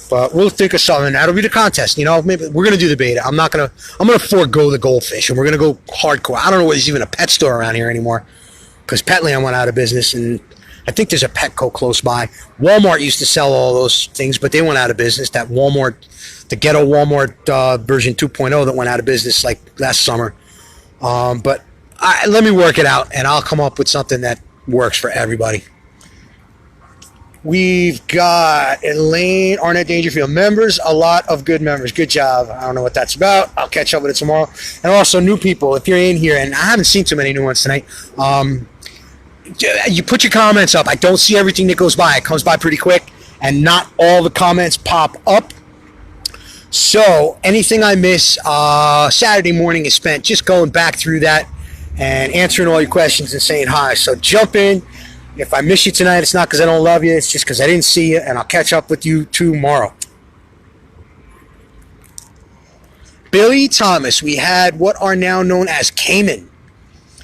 But we'll think of something. That'll be the contest. You know, maybe we're gonna do the beta. I'm gonna forego the goldfish, and we're gonna go hardcore. I don't know whether there's even a pet store around here anymore, because Petland went out of business, and I think there's a Petco close by. Walmart used to sell all those things, but they went out of business. That Walmart, the ghetto Walmart version 2.0 that went out of business like last summer. But let me work it out, and I'll come up with something that works for everybody. We've got Elaine Arnett Dangerfield members, a lot of good members. Good job. I don't know what that's about. I'll catch up with it tomorrow. And also new people, if you're in here, and I haven't seen too many new ones tonight, you put your comments up. I don't see everything that goes by. It comes by pretty quick, and not all the comments pop up. So anything I miss, Saturday morning is spent just going back through that and answering all your questions and saying hi. So jump in. If I miss you tonight, it's not because I don't love you. It's just because I didn't see you, and I'll catch up with you tomorrow. Billy Thomas, we had what are now known as caiman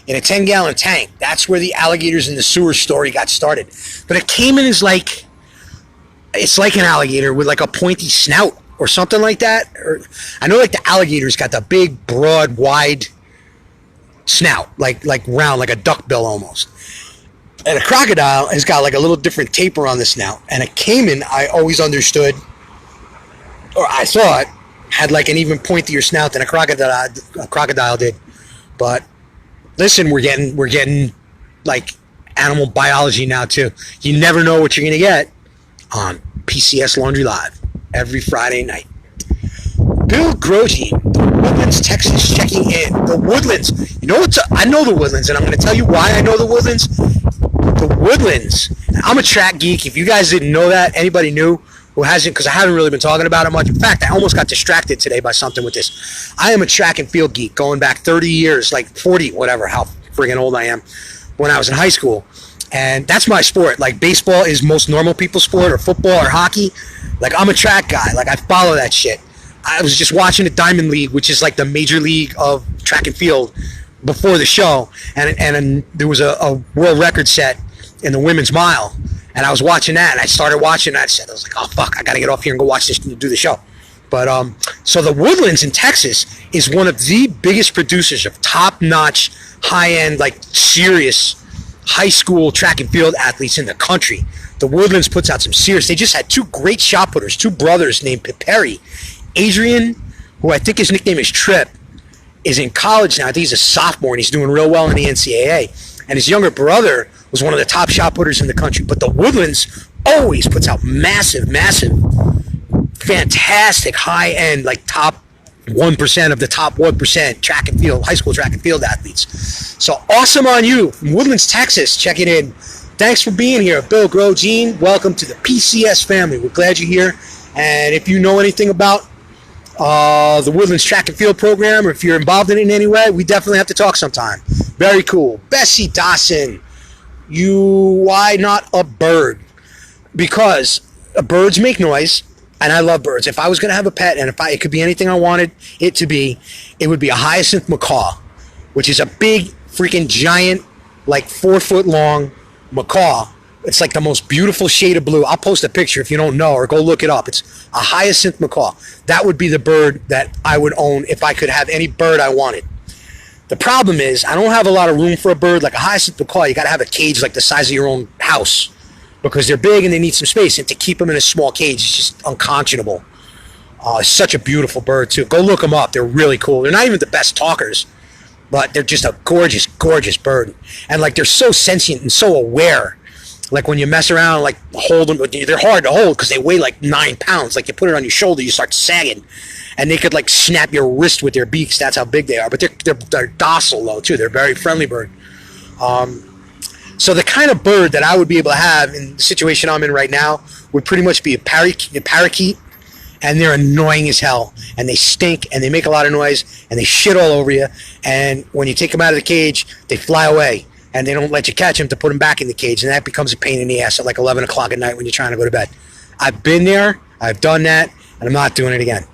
in a 10-gallon tank. That's where the alligators in the sewer story got started. But a caiman is like, it's like an alligator with like a pointy snout or something like that. Or I know like the alligator's got the big, broad, wide snout, like round, like a duckbill almost. And a crocodile has got like a little different taper on the snout. And a caiman, I always understood, or I thought, had like an even pointier snout than a crocodile did. But listen, we're getting like animal biology now too. You never know what you're gonna get on PCS Laundry Live every Friday night. Bill Grogy, Woodlands, Texas, checking in. The Woodlands. You know what? I know the Woodlands, and I'm going to tell you why I know the Woodlands. The Woodlands. I'm a track geek. If you guys didn't know that, anybody new, who hasn't, because I haven't really been talking about it much. In fact, I almost got distracted today by something with this. I am a track and field geek going back 30 years, like 40, whatever, how friggin' old I am, when I was in high school. And that's my sport. Like, baseball is most normal people's sport, or football, or hockey. Like, I'm a track guy. Like, I follow that shit. I was just watching the Diamond League, which is like the major league of track and field, before the show, and there was a world record set in the women's mile, and I was watching that, and I started watching that. I was like, oh fuck, I gotta get off here and go watch this and do the show. But so the Woodlands in Texas is one of the biggest producers of top-notch, high-end, like serious high school track and field athletes in the country. The Woodlands puts out some serious. They just had two great shot putters, two brothers named Perry. Adrian, who I think his nickname is Trip, is in college now. I think he's a sophomore, and he's doing real well in the NCAA. And his younger brother was one of the top shot putters in the country. But the Woodlands always puts out massive, fantastic, high-end, like top 1% of the top 1% track and field, high school track and field athletes. So awesome on you. From Woodlands, Texas, checking in. Thanks for being here. Bill, Grow, Gene, welcome to the PCS family. We're glad you're here. And if you know anything about the Woodlands track and field program, or if you're involved in it in any way, we definitely have to talk sometime. Very cool. Bessie Dawson, why not a bird? Because birds make noise, and I love birds. If I was going to have a pet, and it could be anything I wanted it to be, it would be a hyacinth macaw, which is a big freaking giant, like 4-foot long macaw. It's like the most beautiful shade of blue. I'll post a picture if you don't know, or go look it up. It's a hyacinth macaw. That would be the bird that I would own if I could have any bird I wanted. The problem is I don't have a lot of room for a bird. Like a hyacinth macaw, you got to have a cage like the size of your own house, because they're big and they need some space. And to keep them in a small cage is just unconscionable. It's such a beautiful bird, too. Go look them up. They're really cool. They're not even the best talkers, but they're just a gorgeous, gorgeous bird. And like, they're so sentient and so aware. Like when you mess around, like hold them, they're hard to hold because they weigh like 9 pounds. Like you put it on your shoulder, you start sagging, and they could like snap your wrist with their beaks. That's how big they are. But they're docile though too. They're a very friendly bird. So the kind of bird that I would be able to have in the situation I'm in right now would pretty much be a parakeet, and they're annoying as hell, and they stink, and they make a lot of noise, and they shit all over you. And when you take them out of the cage, they fly away. And they don't let you catch them to put them back in the cage. And that becomes a pain in the ass at like 11 o'clock at night when you're trying to go to bed. I've been there. I've done that. And I'm not doing it again.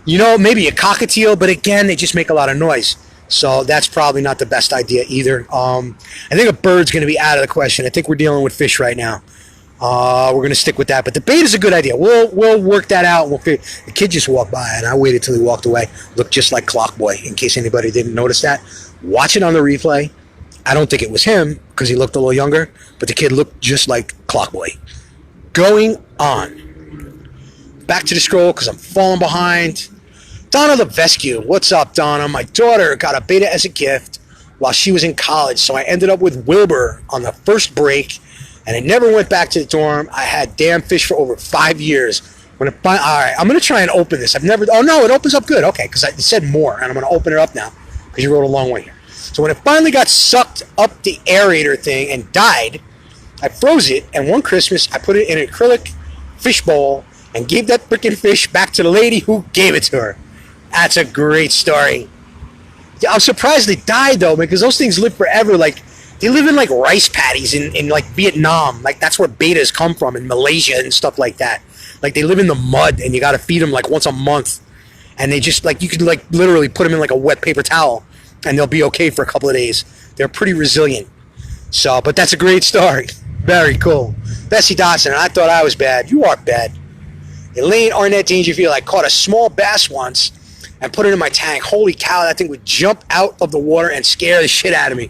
You know, maybe a cockatiel. But again, they just make a lot of noise. So that's probably not the best idea either. I think a bird's going to be out of the question. I think we're dealing with fish right now. We're going to stick with that. But the bait is a good idea. We'll work that out. The kid just walked by. And I waited till he walked away. Looked just like Clockboy. In case anybody didn't notice that. Watch it on the replay. I don't think it was him because he looked a little younger, but the kid looked just like Clockboy. Going on. Back to the scroll because I'm falling behind. Donna Levesque. What's up, Donna? My daughter got a beta as a gift while she was in college, so I ended up with Wilbur on the first break, and I never went back to the dorm. I had damn fish for over 5 years. All right, I'm going to try and open this. Oh, no, it opens up good. Okay, because it said more, and I'm going to open it up now because you wrote a long way here. So when it finally got sucked up the aerator thing and died, I froze it, and one Christmas I put it in an acrylic fish bowl and gave that freaking fish back to the lady who gave it to her. That's a great story. Yeah, I'm surprised they died though, because those things live forever. Like they live in like rice paddies in like Vietnam. Like that's where betas come from, in Malaysia and stuff like that. Like they live in the mud, and you got to feed them like once a month, and they just like you could like literally put them in like a wet paper towel. And they'll be okay for a couple of days. They're pretty resilient. So, but that's a great story. Very cool. Bessie Dodson, I thought I was bad. You are bad. Elaine Arnett Dangerfield, I caught a small bass once and put it in my tank. Holy cow, that thing would jump out of the water and scare the shit out of me.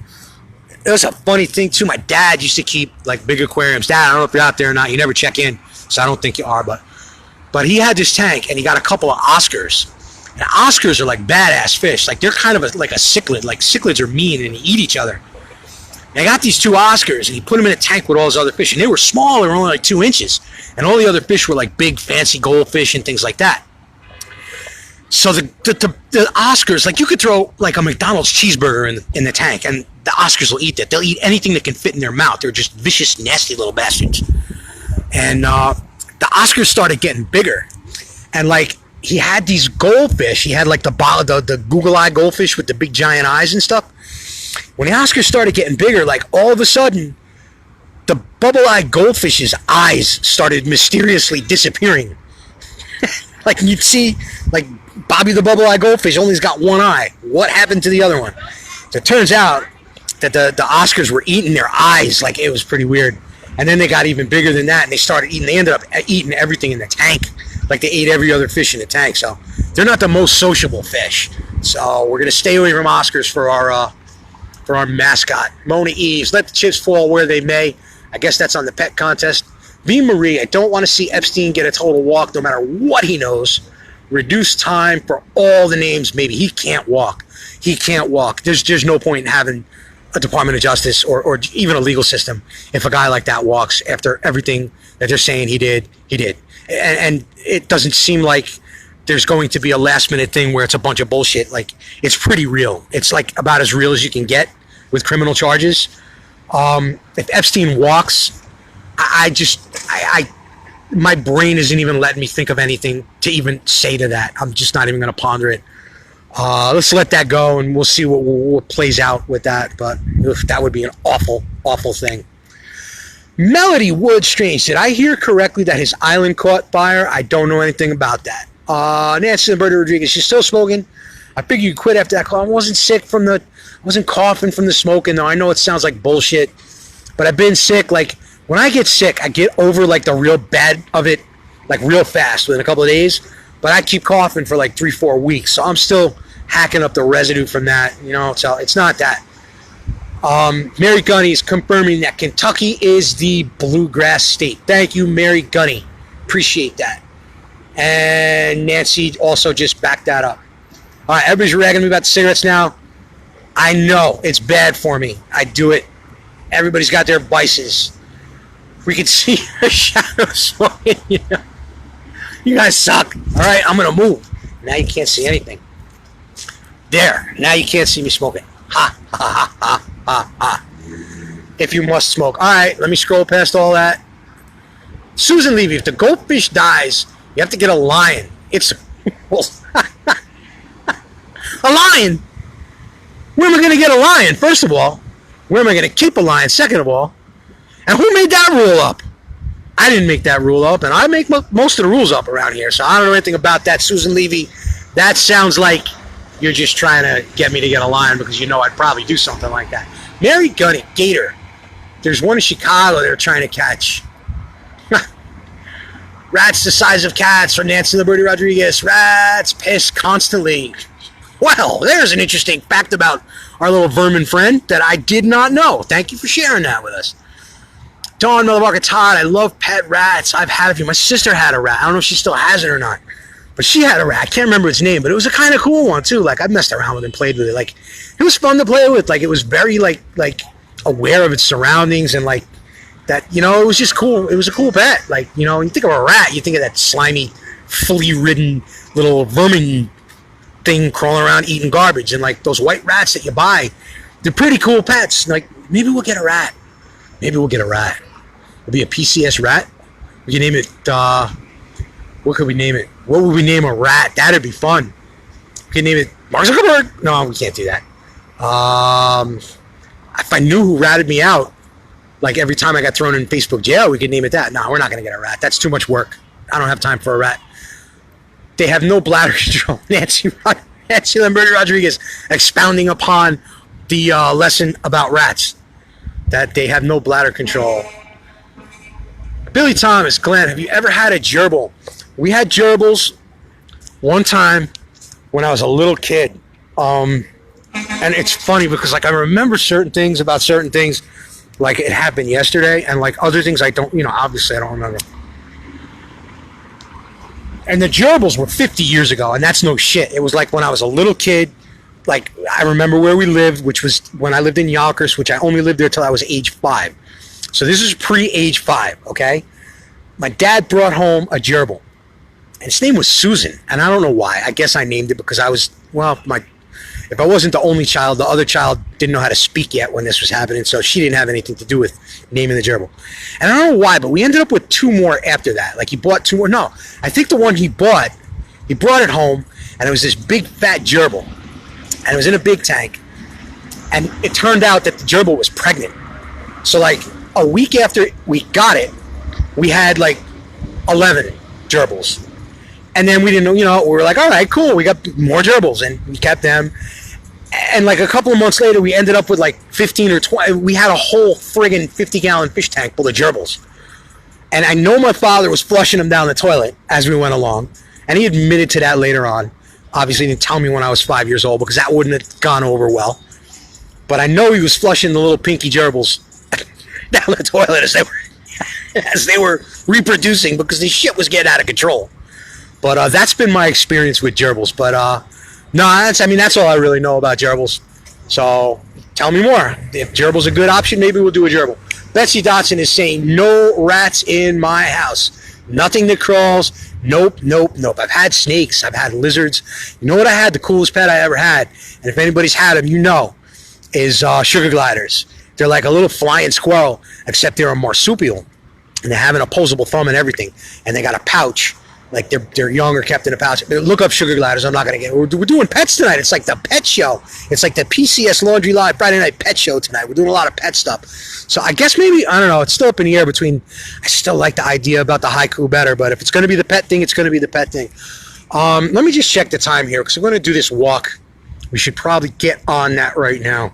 It was a funny thing, too. My dad used to keep, like, big aquariums. Dad, I don't know if you're out there or not. You never check in, so I don't think you are. But he had this tank, and he got a couple of Oscars. And Oscars are like badass fish. Like they're kind of like a cichlid. Like cichlids are mean and they eat each other. And I got these 2 Oscars, and he put them in a tank with all his other fish. And they were small. They were only like 2 inches. And all the other fish were like big, fancy goldfish and things like that. So the Oscars, like you could throw like a McDonald's cheeseburger in the tank, and the Oscars will eat that. They'll eat anything that can fit in their mouth. They're just vicious, nasty little bastards. And the Oscars started getting bigger. And like, he had these goldfish. He had like the Google Eye goldfish with the big giant eyes and stuff. When the Oscars started getting bigger, like all of a sudden, the bubble-eyed goldfish's eyes started mysteriously disappearing. Like you'd see, like Bobby the bubble-eyed goldfish only's got one eye. What happened to the other one? So it turns out that the Oscars were eating their eyes. Like, it was pretty weird. And then they got even bigger than that, and they ended up eating everything in the tank. Like, they ate every other fish in the tank. So they're not the most sociable fish. So we're gonna stay away from Oscars for our mascot, Mona Eves. Let the chips fall where they may. I guess that's on the pet contest. V. Marie, I don't want to see Epstein get a total walk no matter what he knows. Reduce time for all the names. Maybe he can't walk. He can't walk. There's no point in having a Department of Justice or even a legal system if a guy like that walks after everything that they're saying he did. And it doesn't seem like there's going to be a last minute thing where it's a bunch of bullshit. Like, it's pretty real. It's like about as real as you can get with criminal charges. If Epstein walks, my brain isn't even letting me think of anything to even say to that. I'm just not even going to ponder it. Let's let that go, and we'll see what plays out with that. But that would be an awful, awful thing. Melody Wood Strange, did I hear correctly that his island caught fire? I don't know anything about that. Nancy Lamberto Rodriguez, she's still smoking. I figured you quit after that call. I wasn't coughing from the smoking, though. I know it sounds like bullshit, but I've been sick. Like, when I get sick, I get over like the real bad of it, like real fast within a couple of days. But I keep coughing for like 3-4 weeks, so I'm still hacking up the residue from that. You know, so it's not that. Mary Gunny is confirming that Kentucky is the bluegrass state. Thank you, Mary Gunny. Appreciate that. And Nancy also just backed that up. All right, everybody's ragging me about the cigarettes now. I know it's bad for me. I do it. Everybody's got their vices. We can see her shadow smoking. You know? You guys suck. All right, I'm going to move. Now you can't see anything. There. Now you can't see me smoking. Ha, ha, ha, ha, ha, ha. If you must smoke. All right, let me scroll past all that. Susan Levy, if the goldfish dies, you have to get a lion. It's a lion? Where am I going to get a lion? First of all, where am I going to keep a lion? Second of all, and who made that rule up? I didn't make that rule up, and I make most of the rules up around here, so I don't know anything about that. Susan Levy, that sounds like you're just trying to get me to get a lion because you know I'd probably do something like that. Mary Gunny, Gator. There's one in Chicago they're trying to catch. Rats the size of cats for Nancy Liberty Rodriguez. Rats piss constantly. Well, there's an interesting fact about our little vermin friend that I did not know. Thank you for sharing that with us. Dawn Motherfucker Todd, I love pet rats. I've had a few. My sister had a rat. I don't know if she still has it or not. But she had a rat. I can't remember its name, but it was a kind of cool one, too. Like, I messed around with it and played with it. Like, it was fun to play with. Like, it was very, like aware of its surroundings and, like, that, you know, it was just cool. It was a cool pet. Like, you know, when you think of a rat, you think of that slimy, flea-ridden little vermin thing crawling around eating garbage. And, like, those white rats that you buy, they're pretty cool pets. Like, maybe we'll get a rat. Maybe we'll get a rat. It'll be a PCS rat. We can name it, what could we name it? What would we name a rat? That'd be fun. We can name it Mark Zuckerberg. No, we can't do that. If I knew who ratted me out, like every time I got thrown in Facebook jail, we could name it that. No, we're not going to get a rat. That's too much work. I don't have time for a rat. They have no bladder control. Nancy Lamberti Rodriguez expounding upon the lesson about rats. That they have no bladder control. Billy Thomas, Glenn, have you ever had a gerbil? We had gerbils one time when I was a little kid. And it's funny because, like, I remember certain things about certain things like it happened yesterday, and, like, other things I don't, you know, obviously I don't remember. And the gerbils were 50 years ago, and that's no shit. It was like when I was a little kid. Like, I remember where we lived, which was when I lived in Yonkers, which I only lived there till I was age 5. So this is pre-age 5, okay? My dad brought home a gerbil, and its name was Susan, and I don't know why. I guess I named it because I was, well, if I wasn't the only child, the other child didn't know how to speak yet when this was happening, so she didn't have anything to do with naming the gerbil. And I don't know why, but we ended up with 2 more after that. Like, he bought 2 more. No, I think the one he brought it home, and it was this big fat gerbil, and it was in a big tank. And it turned out that the gerbil was pregnant. So, like, a week after we got it, we had, like, 11 gerbils. And then we didn't know, we were like, all right, cool. We got more gerbils, and we kept them. And, like, a couple of months later, we ended up with, like, 15 or 20. We had a whole friggin' 50-gallon fish tank full of gerbils. And I know my father was flushing them down the toilet as we went along. And he admitted to that later on. Obviously, he didn't tell me when I was 5 years old, because that wouldn't have gone over well. But I know he was flushing the little pinky gerbils down the toilet as they were reproducing, because the shit was getting out of control. But that's been my experience with gerbils. But no, that's all I really know about gerbils. So tell me more. If gerbil's a good option, maybe we'll do a gerbil. Betsy Dotson is saying, no rats in my house. Nothing that crawls. Nope. I've had snakes. I've had lizards. You know what I had? The coolest pet I ever had. And if anybody's had them, is sugar gliders. They're like a little flying squirrel, except they're a marsupial, and they have an opposable thumb and everything, and they got a pouch. Like, they're young or kept in a pouch. Look up sugar gliders. I'm not going to get it. We're doing pets tonight. It's like the pet show. It's like the PCS Laundry Live Friday night pet show tonight. We're doing a lot of pet stuff. So I guess maybe, I don't know, it's still up in the air between, I still like the idea about the haiku better, but if it's going to be the pet thing, it's going to be the pet thing. Let me just check the time here, because we're going to do this walk. We should probably get on that right now.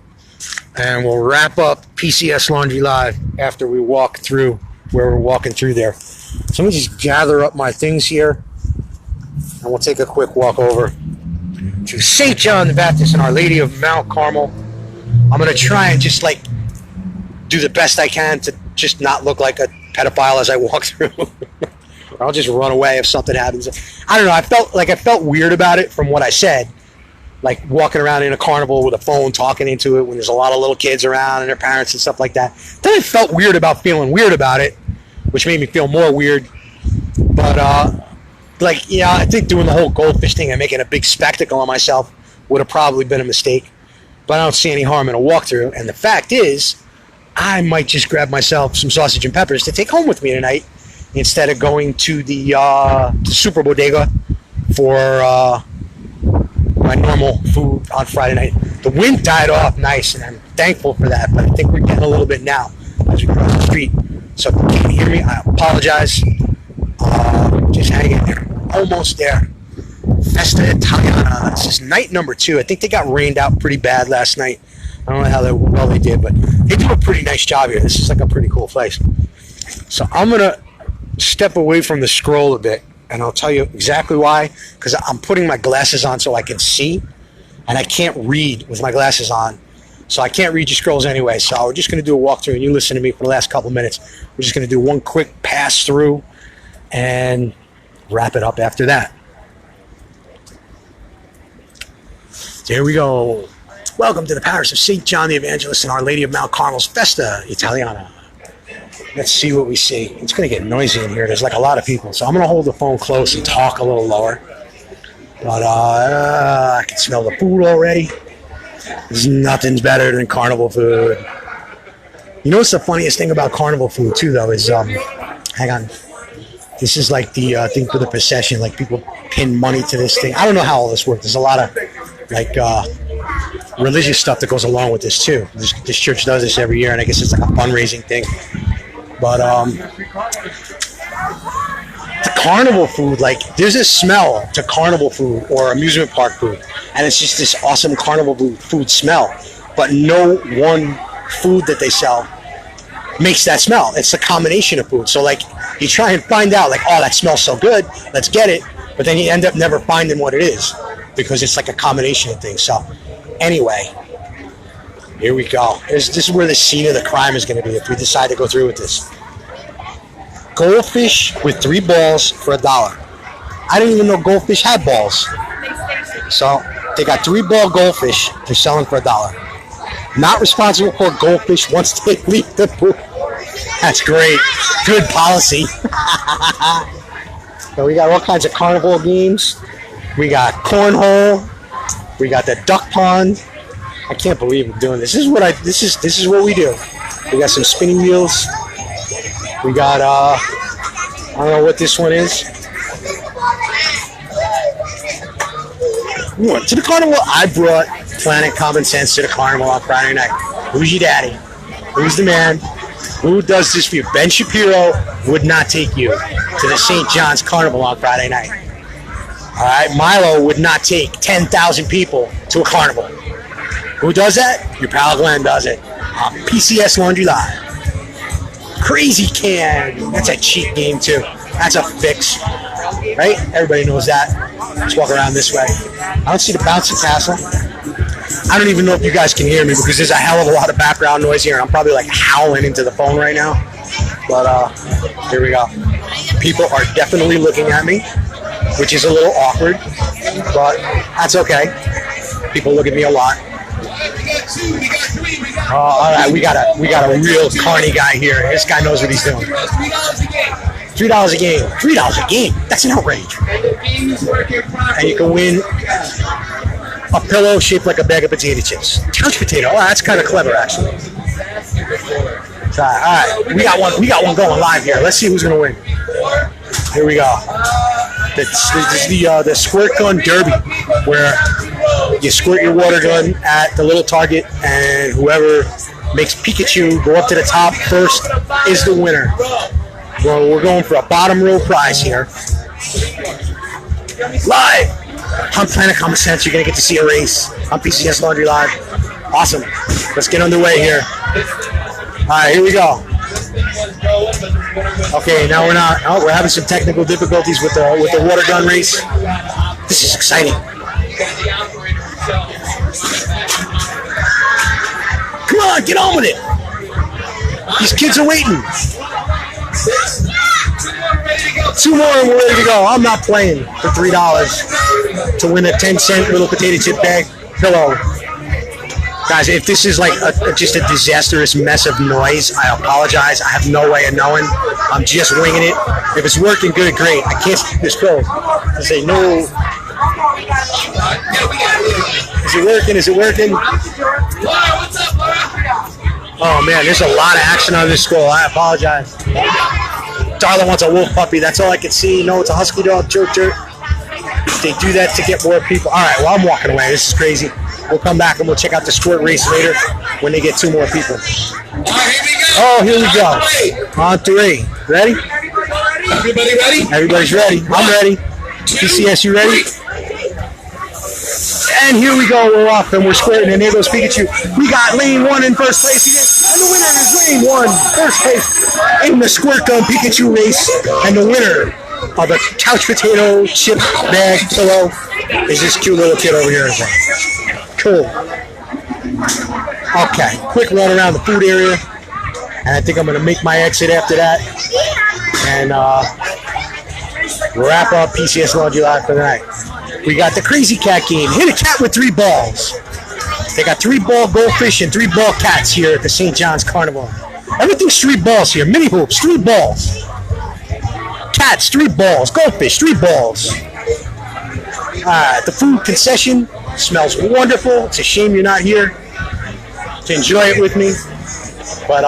And we'll wrap up PCS Laundry Live after we walk through where we're walking through there. So let me just gather up my things here, and we'll take a quick walk over to St. John the Baptist and Our Lady of Mount Carmel. I'm going to try and just, like, do the best I can to just not look like a pedophile as I walk through. Or I'll just run away if something happens. I don't know. I felt weird about it from what I said. Like walking around in a carnival with a phone talking into it when there's a lot of little kids around and their parents and stuff like that. Then I felt weird about feeling weird about it, which made me feel more weird. But, I think doing the whole goldfish thing and making a big spectacle of myself would have probably been a mistake. But I don't see any harm in a walkthrough. And the fact is, I might just grab myself some sausage and peppers to take home with me tonight instead of going to the Super Bodega for my normal food on Friday night. The wind died off nice, and I'm thankful for that, but I think we're getting a little bit now as we cross the street. So if you can't hear me, I apologize. Just hang in there. Almost there. Festa Italiana. This is night number 2. I think they got rained out pretty bad last night. I don't know how well they did, but they do a pretty nice job here. This is like a pretty cool place. So I'm going to step away from the scroll a bit, and I'll tell you exactly why, because I'm putting my glasses on so I can see, and I can't read with my glasses on, so I can't read your scrolls anyway. So we're just going to do a walkthrough, and you listen to me for the last couple minutes. We're just going to do one quick pass through and wrap it up after that. There we go. Welcome to the parish of St. John the Evangelist and Our Lady of Mount Carmel's Festa Italiana. Let's see what we see. It's going to get noisy in here. There's like a lot of people. So I'm going to hold the phone close and talk a little lower. But I can smell the food already. Nothing's better than carnival food. You know what's the funniest thing about carnival food too, though, is, hang on. This is like the thing for the procession. Like people pin money to this thing. I don't know how all this works. There's a lot of like religious stuff that goes along with this too. This church does this every year, and I guess it's like a fundraising thing. But the carnival food, like there's a smell to carnival food or amusement park food, and it's just this awesome carnival food smell. But no one food that they sell makes that smell. It's a combination of food. So like you try and find out, like, oh, that smells so good, let's get it. But then you end up never finding what it is because it's like a combination of things. So anyway, here we go. This is where the scene of the crime is going to be if we decide to go through with this. Goldfish with 3 balls for $1. I didn't even know goldfish had balls. So they got 3-ball goldfish they're selling for $1. Not responsible for goldfish once they leave the pool. That's great. Good policy. So we got all kinds of carnival games. We got cornhole. We got the duck pond. I can't believe we're doing this. This is what we do. We got some spinning wheels. We got I don't know what this one is. To the carnival, I brought Planet Common Sense to the carnival on Friday night. Who's your daddy? Who's the man? Who does this for you? Ben Shapiro would not take you to the St. John's Carnival on Friday night. All right, Milo would not take 10,000 people to a carnival. Who does that? Your pal Glenn does it. PCS Laundry Live. Crazy Can. That's a cheat game too. That's a fix. Right? Everybody knows that. Let's walk around this way. I don't see the bouncy castle. I don't even know if you guys can hear me because there's a hell of a lot of background noise here. I'm probably like howling into the phone right now. But here we go. People are definitely looking at me, which is a little awkward, but that's okay. People look at me a lot. All right, we got a real carny guy here. This guy knows what he's doing. $3 a game. $3 a game. That's an outrage. And you can win a pillow shaped like a bag of potato chips. Couch potato. Oh, that's kind of clever, actually. So, all right, we got one going live here. Let's see who's gonna win. Here we go. This is the squirt gun derby, where you squirt your water gun at the little target, and whoever makes Pikachu go up to the top first is the winner. Well, we're going for a bottom row prize here. Live on Planet Common Sense, you're going to get to see a race on PCS Laundry Live. Awesome. Let's get underway here. All right, here we go. Okay, now we're having some technical difficulties with the water gun race. This is exciting. Come on, get on with it. These kids are waiting. 2 more and we're ready to go. I'm not playing for $3 to win a 10-cent little potato chip bag pillow. Guys, if this is like just a disastrous mess of noise, I apologize. I have no way of knowing. I'm just winging it. If it's working, good, great. I can't keep this closed. I say no. Is it working? Is it working? Oh man, there's a lot of action on this school. I apologize. Darla wants a wolf puppy. That's all I can see. No, it's a husky dog. Chirp, chirp. They do that to get more people. All right, well, I'm walking away. This is crazy. We'll come back and we'll check out the squirt race later when they get 2 more people. Oh, here we go. On 3. Ready? Everybody ready? Everybody's ready. I'm ready. PCS, you ready? And here we go. We're off and we're squirting. And there goes Pikachu. We got lane 1 in first place. And the winner is lane 1, first place in the squirt gun Pikachu race. And the winner of the couch potato chip bag pillow is this cute little kid over here. Cool. Okay, quick run around the food area, and I think I'm going to make my exit after that, and wrap up PCS Laundry Live for the night. We got the Crazy Cat game. Hit a cat with 3 balls. They got 3-ball goldfish and 3-ball cats here at the St. John's Carnival. Everything's 3 balls here. Mini hoops, 3 balls. Cats, 3 balls. Goldfish, 3 balls. The food concession smells wonderful. It's a shame you're not here to enjoy it with me, but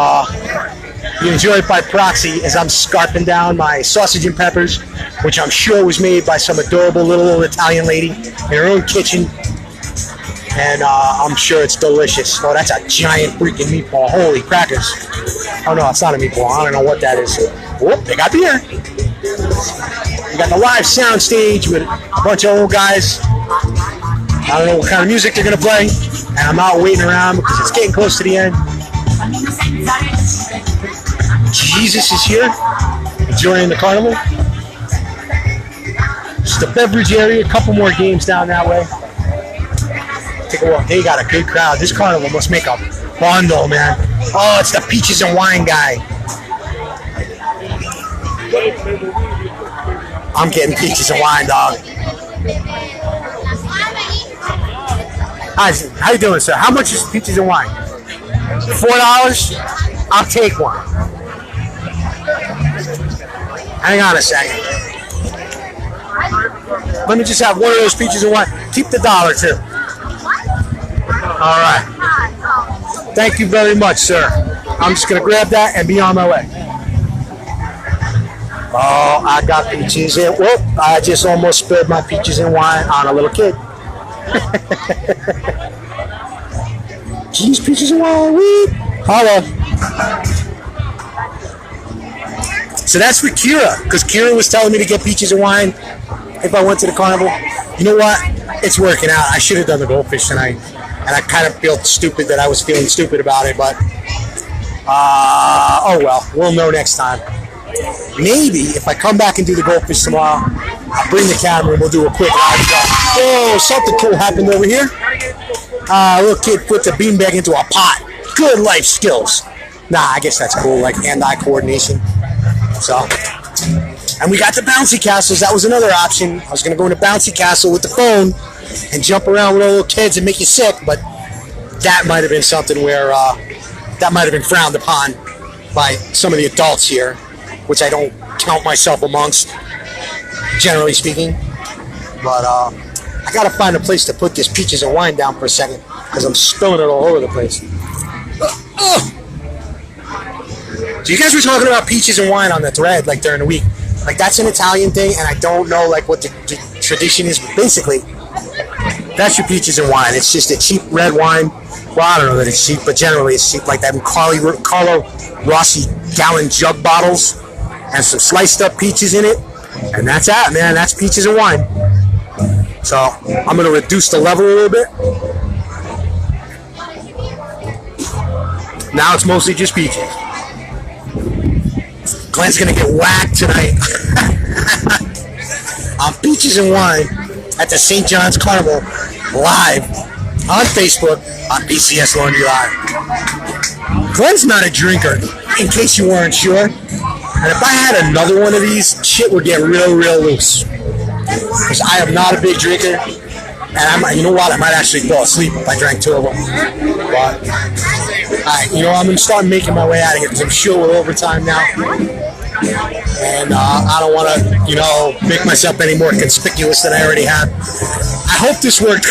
you enjoy it by proxy as I'm scarfing down my sausage and peppers, which I'm sure was made by some adorable little old Italian lady in her own kitchen, and I'm sure it's delicious. Oh, that's a giant freaking meatball. Holy crackers. Oh no, it's not a meatball. I don't know what that is. Whoop, they got beer. We got the live sound stage with a bunch of old guys. I don't know what kind of music they're going to play, and I'm out waiting around because it's getting close to the end. Jesus is here, enjoying the carnival. Just the beverage area, a couple more games down that way. Take a walk. They got a good crowd. This carnival must make a bundle, man. Oh, it's the peaches and wine guy. I'm getting peaches and wine, dog. How you doing, sir? How much is peaches and wine? $4? I'll take one. Hang on a second. Let me just have one of those peaches and wine. Keep the $1 too. All right. Thank you very much, sir. I'm just going to grab that and be on my way. Oh, I got peaches and whoop! I just almost spilled my peaches and wine on a little kid. Jeez, peaches and wine, weed. Holla. So that's for Kira, because Kira was telling me to get peaches and wine if I went to the carnival. You know what? It's working out. I should have done the goldfish tonight, and I kind of felt stupid that I was feeling stupid about it, but oh well, we'll know next time. Maybe if I come back and do the goldfish tomorrow, I'll bring the camera and we'll do a quick live shot. Oh, something cool happened over here. A little kid put the beanbag into a pot. Good life skills. Nah, I guess that's cool, like hand-eye coordination. So, and we got the bouncy castles. That was another option. I was going to go in a bouncy castle with the phone and jump around with all the little kids and make you sick, but that might have been something where that might have been frowned upon by some of the adults here, which I don't count myself amongst, generally speaking. But I gotta find a place to put this peaches and wine down for a second, because I'm spilling it all over the place. So you guys were talking about peaches and wine on the thread, like during the week. Like that's an Italian thing, and I don't know like what the tradition is, but basically, that's your peaches and wine. It's just a cheap red wine. Well, I don't know that it's cheap, but generally it's cheap. Like that Carlo Rossi gallon jug bottles and some sliced up peaches in it, and that's that, man. That's peaches and wine. So I'm gonna reduce the level a little bit. Now it's mostly just peaches. Glenn's gonna get whacked tonight on peaches and wine at the St. John's Carnival live on Facebook on PCS Laundry Live. Glenn's not a drinker, in case you weren't sure. And if I had another one of these, shit would get real, real loose. Because I am not a big drinker, and you know what? I might actually fall asleep if I drank 2 of them. But I'm gonna start making my way out of here because I'm sure we're overtime now, and I don't want to, make myself any more conspicuous than I already have. I hope this worked.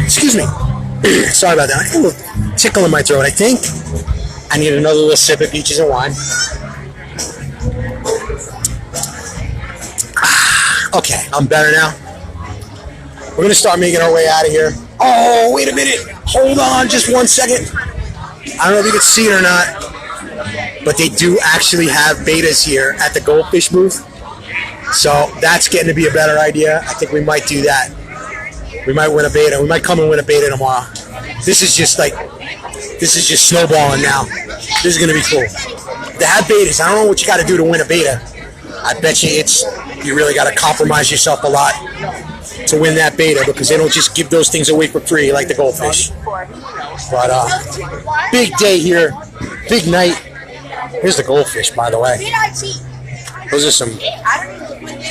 Excuse me. Sorry about that. I have a little tickle in my throat. I think I need another little sip of peaches and wine. Okay, I'm better now. We're going to start making our way out of here. Oh, wait a minute. Hold on just 1 second. I don't know if you can see it or not, but they do actually have betas here at the Goldfish booth. So that's getting to be a better idea. I think we might do that. We might win a beta. We might come and win a beta tomorrow. This is just snowballing now. This is going to be cool. They have betas. I don't know what you got to do to win a beta. I bet you you really got to compromise yourself a lot to win that beta, because they don't just give those things away for free like the Goldfish. But big day here, big night. Here's the Goldfish, by the way. Those are some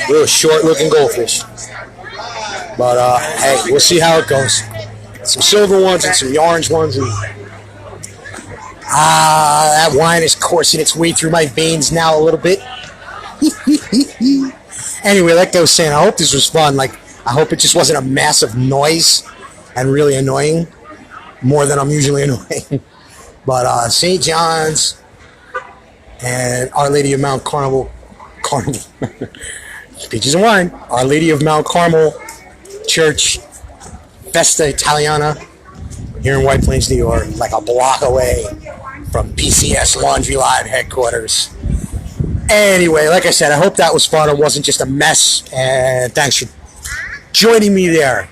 real short-looking goldfish. But hey, we'll see how it goes. Some silver ones and some orange ones, and that wine is coursing its way through my veins now a little bit. Anyway, like I was saying, I hope this was fun. Like, I hope it just wasn't a massive noise and really annoying, more than I'm usually annoying. But St. John's and Our Lady of Mount Carmel, peaches and wine, Our Lady of Mount Carmel Church, Festa Italiana, here in White Plains, New York, like a block away from PCS Laundry Live headquarters. Anyway, like I said, I hope that was fun. It wasn't just a mess. And thanks for joining me there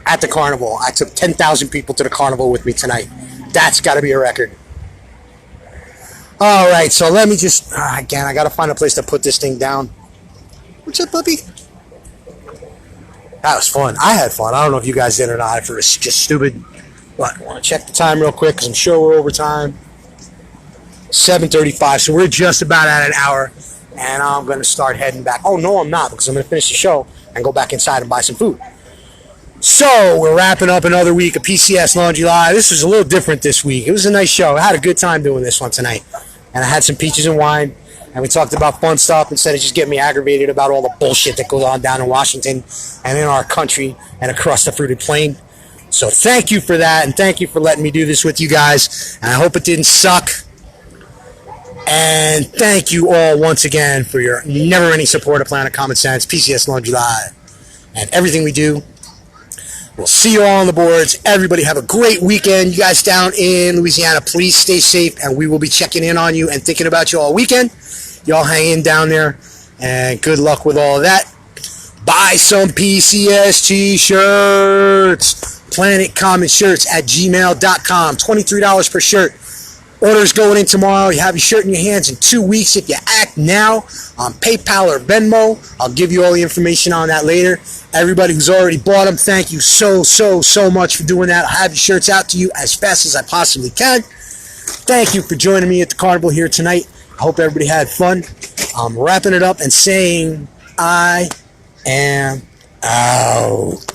at the carnival. I took 10,000 people to the carnival with me tonight. That's got to be a record. All right, so let me just, again, I got to find a place to put this thing down. What's up, puppy? That was fun. I had fun. I don't know if you guys did or not, if it was just stupid. But I want to check the time real quick because I'm sure we're over time. 7:35, so we're just about at an hour, and I'm going to start heading back. Oh, no, I'm not, because I'm going to finish the show and go back inside and buy some food. So we're wrapping up another week of PCS Laundry Live. This was a little different this week. It was a nice show. I had a good time doing this one tonight, and I had some peaches and wine. and we talked about fun stuff instead of just getting me aggravated about all the bullshit that goes on down in Washington and in our country and across the fruited plain. So thank you for that, and thank you for letting me do this with you guys, and I hope it didn't suck. And thank you all once again for your never-ending support of Planet Common Sense, PCS Laundry Live, and everything we do. We'll see you all on the boards. Everybody have a great weekend. You guys down in Louisiana, please stay safe, and we will be checking in on you and thinking about you all weekend. Y'all hang in down there, and good luck with all of that. Buy some PCS t-shirts. Planet Common Shirts at gmail.com. $23 per shirt. Orders going in tomorrow. You have your shirt in your hands in 2 weeks if you act now on PayPal or Venmo. I'll give you all the information on that later. Everybody who's already bought them, thank you so much for doing that. I'll have your shirts out to you as fast as I possibly can. Thank you for joining me at the carnival here tonight. I hope everybody had fun. I'm wrapping it up and saying I am out.